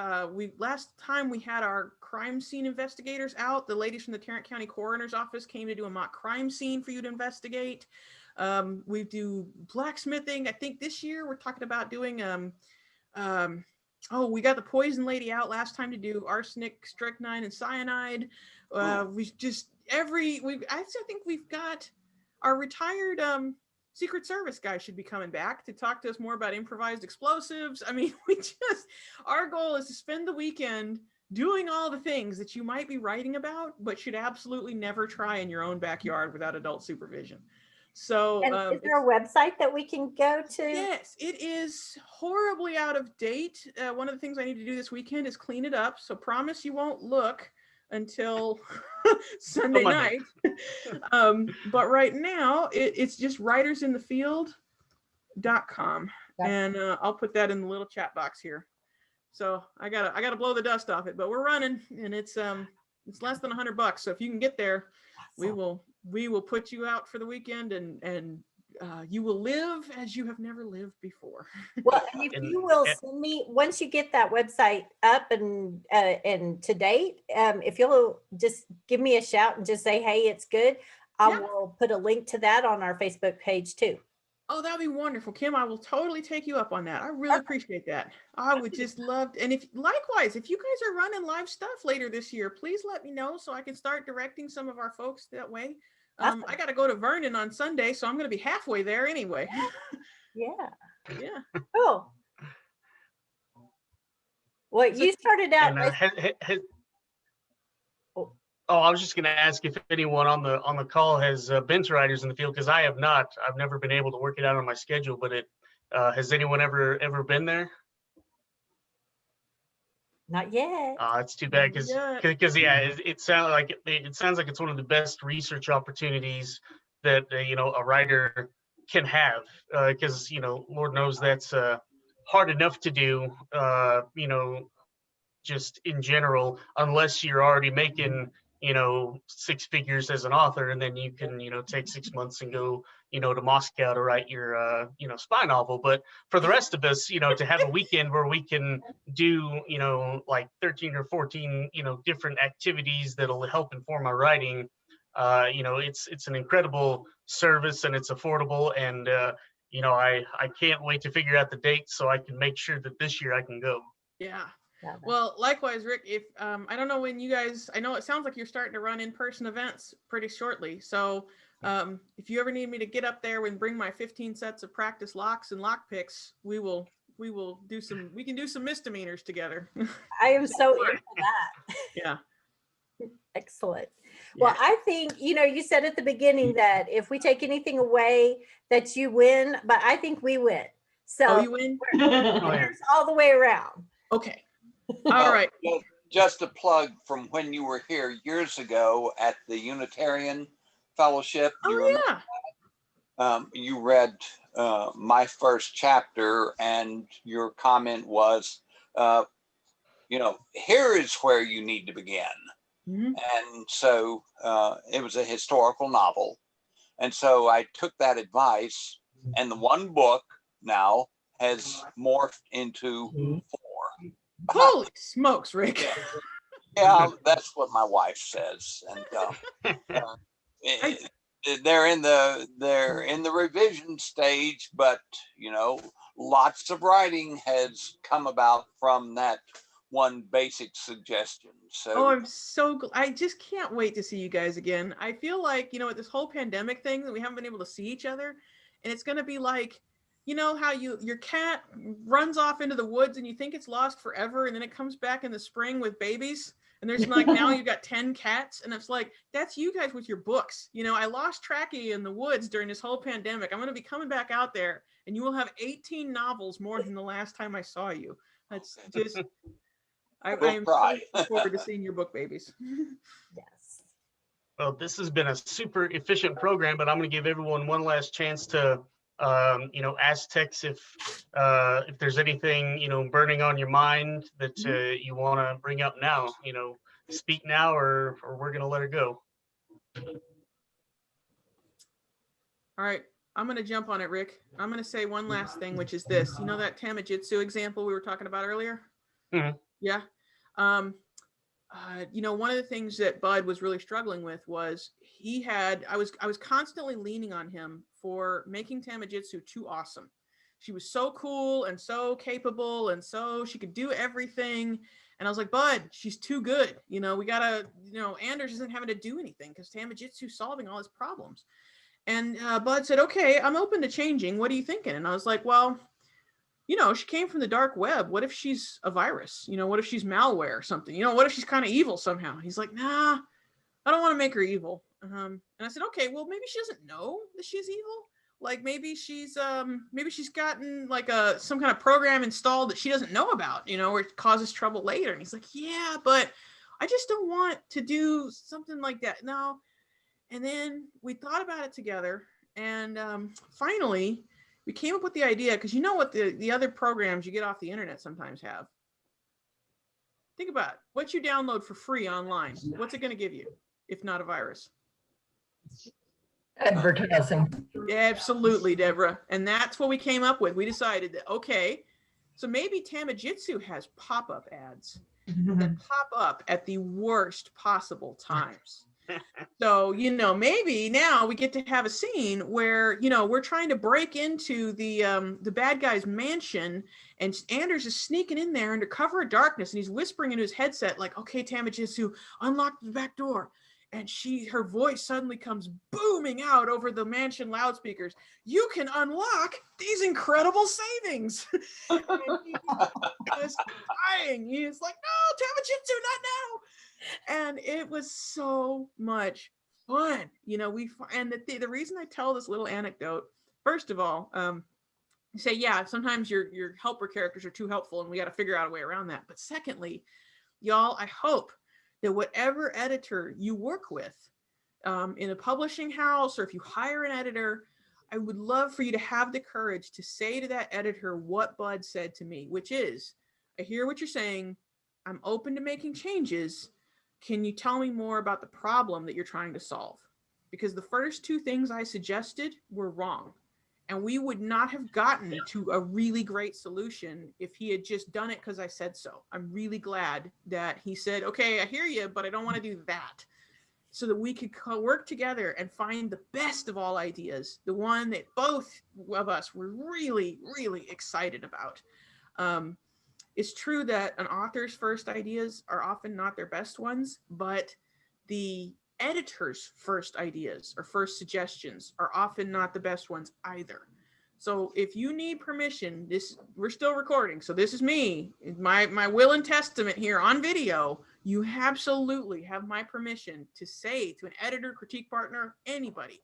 last time we had our crime scene investigators out. The ladies from the Tarrant County Coroner's Office came to do a mock crime scene for you to investigate. We do blacksmithing. I think this year we're talking about doing oh, we got the poison lady out last time to do arsenic, strychnine, and cyanide. We just I think we've got our retired Secret Service guy should be coming back to talk to us more about improvised explosives. I mean, our goal is to spend the weekend doing all the things that you might be writing about, but should absolutely never try in your own backyard without adult supervision. So, And is there a website that we can go to? Yes, it is horribly out of date. One of the things I need to do this weekend is clean it up. So promise you won't look until Sunday night. But right now it's just writersinthefield.com. And I'll put that in the little chat box here. So I gotta blow the dust off it, but we're running, and it's less than $100. So if you can get there, awesome. we will put you out for the weekend, and you will live as you have never lived before. Well, and if you will send me, once you get that website up and to date, if you'll just give me a shout and just say, hey, it's good, I will put a link to that on our Facebook page too. Oh, that'd be wonderful, Kim. I will totally take you up on that. I really appreciate that. I would just love to, and if likewise, if you guys are running live stuff later this year, please let me know so I can start directing some of our folks that way. Awesome. I got to go to Vernon on Sunday, so I'm going to be halfway there anyway. Yeah. Yeah. Cool. Well, you started out And as oh, I was just going to ask if anyone on the call has been to Riders in the Field, because I have not. I've never been able to work it out on my schedule, but it has anyone ever been there? not yet. It's too bad because Yeah. yeah, it sounds like it's one of the best research opportunities that a writer can have, because Lord knows that's hard enough to do, just in general, unless you're already making six figures as an author, and then you can take 6 months and go to Moscow to write your spy novel. But for the rest of us, to have a weekend where we can do like 13 or 14 different activities that'll help inform our writing, it's an incredible service, and it's affordable, and I can't wait to figure out the date so I can make sure that this year I can go. Yeah. Yeah, Well, likewise, Rick, if I don't know when you guys, I know it sounds like you're starting to run in-person events pretty shortly. So if you ever need me to get up there and bring my 15 sets of practice locks and lock picks, we can do some misdemeanors together. I am so into that. Yeah. Excellent. Well, I think, you said at the beginning that if we take anything away, that you win, but I think we win. So Oh, you win? winners all the way around. Okay. All right. Just a plug from when you were here years ago at the Unitarian Fellowship. Do you Oh, remember? yeah. You read my first chapter, and your comment was, here is where you need to begin. Mhm. And so it was a historical novel. And so I took that advice, and the one book now has morphed into 4. Holy smokes, Rick. Yeah, that's what my wife says. And they're in the revision stage, but lots of writing has come about from that one basic suggestion. So I'm so I just can't wait to see you guys again. I feel like, with this whole pandemic thing, that we haven't been able to see each other, and it's going to be like, how your cat runs off into the woods and you think it's lost forever, and then it comes back in the spring with babies, and there's like now you've got 10 cats, and it's like, that's you guys with your books. I lost track of you in the woods during this whole pandemic. I'm going to be coming back out there, and you will have 18 novels more than the last time I saw you. That's just I'm so looking forward to seeing your book babies. Yes. Well, this has been a super efficient program, but I'm going to give everyone one last chance to ask Tex if there's anything burning on your mind that you want to bring up now. Speak now, or we're going to let her go. All right, I'm going to jump on it, Rick. I'm going to say one last thing, which is this. That Tamajitsu example we were talking about earlier? Mm-hmm. Yeah. One of the things that Bud was really struggling with was I was constantly leaning on him for making Tamajitsu too awesome. She was so cool and so capable, and so she could do everything. And I was like, Bud, she's too good. We gotta, Anders isn't having to do anything because Tamajitsu's solving all his problems. And Bud said, okay, I'm open to changing. What are you thinking? And I was like, well, she came from the dark web. What if she's a virus? What if she's malware or something? What if she's kind of evil somehow? He's like, nah, I don't want to make her evil. And I said, okay, well, maybe she doesn't know that she's evil. Like maybe she's gotten like some kind of program installed that she doesn't know about, where it causes trouble later. And he's like, yeah, but I just don't want to do something like that. No. And then we thought about it together, and finally we came up with the idea, because what the other programs you get off the internet sometimes have. Think about it. What you download for free online. What's it going to give you, if not a virus? Advertising. Absolutely, Deborah. And that's what we came up with. We decided that, okay, so maybe Tamajitsu has pop-up ads that pop up at the worst possible times. So, maybe now we get to have a scene where, we're trying to break into the bad guy's mansion, and Anders is sneaking in there under cover of darkness, and he's whispering into his headset like, okay, Tamajitsu, unlock the back door. and her voice suddenly comes booming out over the mansion loudspeakers. "You can unlock these incredible savings." And he was dying. He's like, "No, Tamajitsu, not now." And it was so much fun. And the reason I tell this little anecdote, first of all, you say, yeah, sometimes your helper characters are too helpful and we got to figure out a way around that. But secondly, y'all, I hope that whatever editor you work with in a publishing house, or if you hire an editor, I would love for you to have the courage to say to that editor what Bud said to me, which is, "I hear what you're saying. I'm open to making changes. Can you tell me more about the problem that you're trying to solve?" Because the first two things I suggested were wrong. And we would not have gotten to a really great solution if he had just done it because I said so. I'm really glad that he said, "Okay, I hear you, but I don't want to do that." So that we could work together and find the best of all ideas, the one that both of us were really, really excited about. It's true that an author's first ideas are often not their best ones, but the editor's first ideas or first suggestions are often not the best ones either. So if you need permission, we're still recording. So this is me, my will and testament here on video. You absolutely have my permission to say to an editor, critique partner, anybody,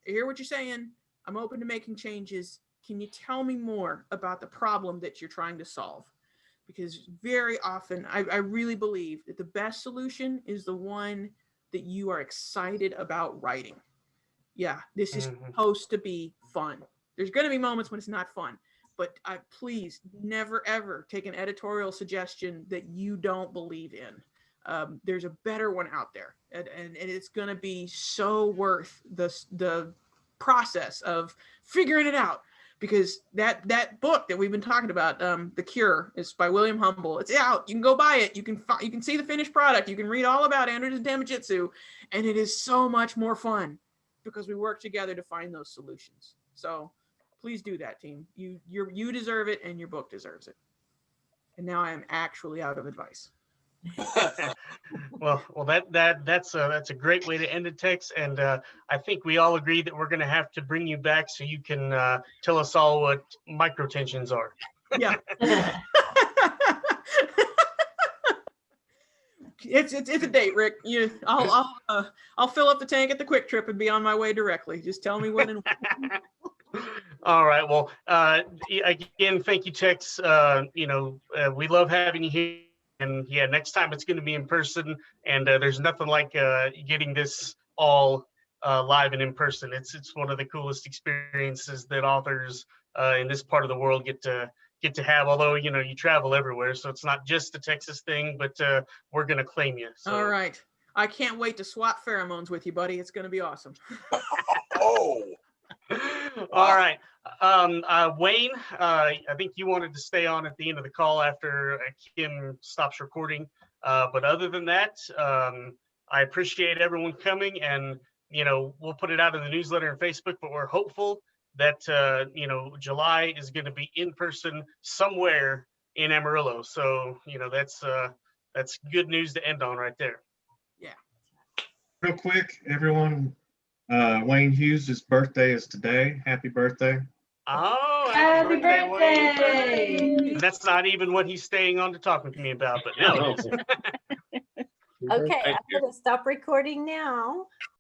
"I hear what you're saying. I'm open to making changes. Can you tell me more about the problem that you're trying to solve?" Because very often, I really believe that the best solution is the one that you are excited about writing. Yeah, this is supposed to be fun. There's going to be moments when it's not fun, but please never, ever take an editorial suggestion that you don't believe in. There's a better one out there, and it's going to be so worth the process of figuring it out. Because that book that we've been talking about, The Cure, is by William Humble. It's out. You can go buy it. You can see the finished product. You can read all about Androids and Tamajitsu, and it is so much more fun because we work together to find those solutions. So please do that, team. You deserve it, and your book deserves it. And now I am actually out of advice. Well, that's a great way to end it, Tex. And I think we all agree that we're going to have to bring you back so you can tell us all what microtensions are. Yeah. It's a date, Rick. I'll fill up the tank at the Quick Trip and be on my way directly. Just tell me when. And All right. Well, again, thank you, Tex. We love having you here. And yeah, next time it's going to be in person, and there's nothing like getting this all live and in person. It's one of the coolest experiences that authors in this part of the world get to have. Although you travel everywhere, so it's not just a Texas thing. But we're going to claim you. So. All right, I can't wait to swap pheromones with you, buddy. It's going to be awesome. Oh. All right. Wayne, I think you wanted to stay on at the end of the call after Kim stops recording. But other than that, I appreciate everyone coming, and we'll put it out in the newsletter and Facebook, but we're hopeful that July is going to be in person somewhere in Amarillo. So that's good news to end on right there. Yeah. Real quick, everyone. Wayne Hughes' birthday is today. Happy birthday. Oh, Happy Wayne. birthday! That's not even what he's staying on to talk with me about, but now it is. Okay, I'm going to stop recording now.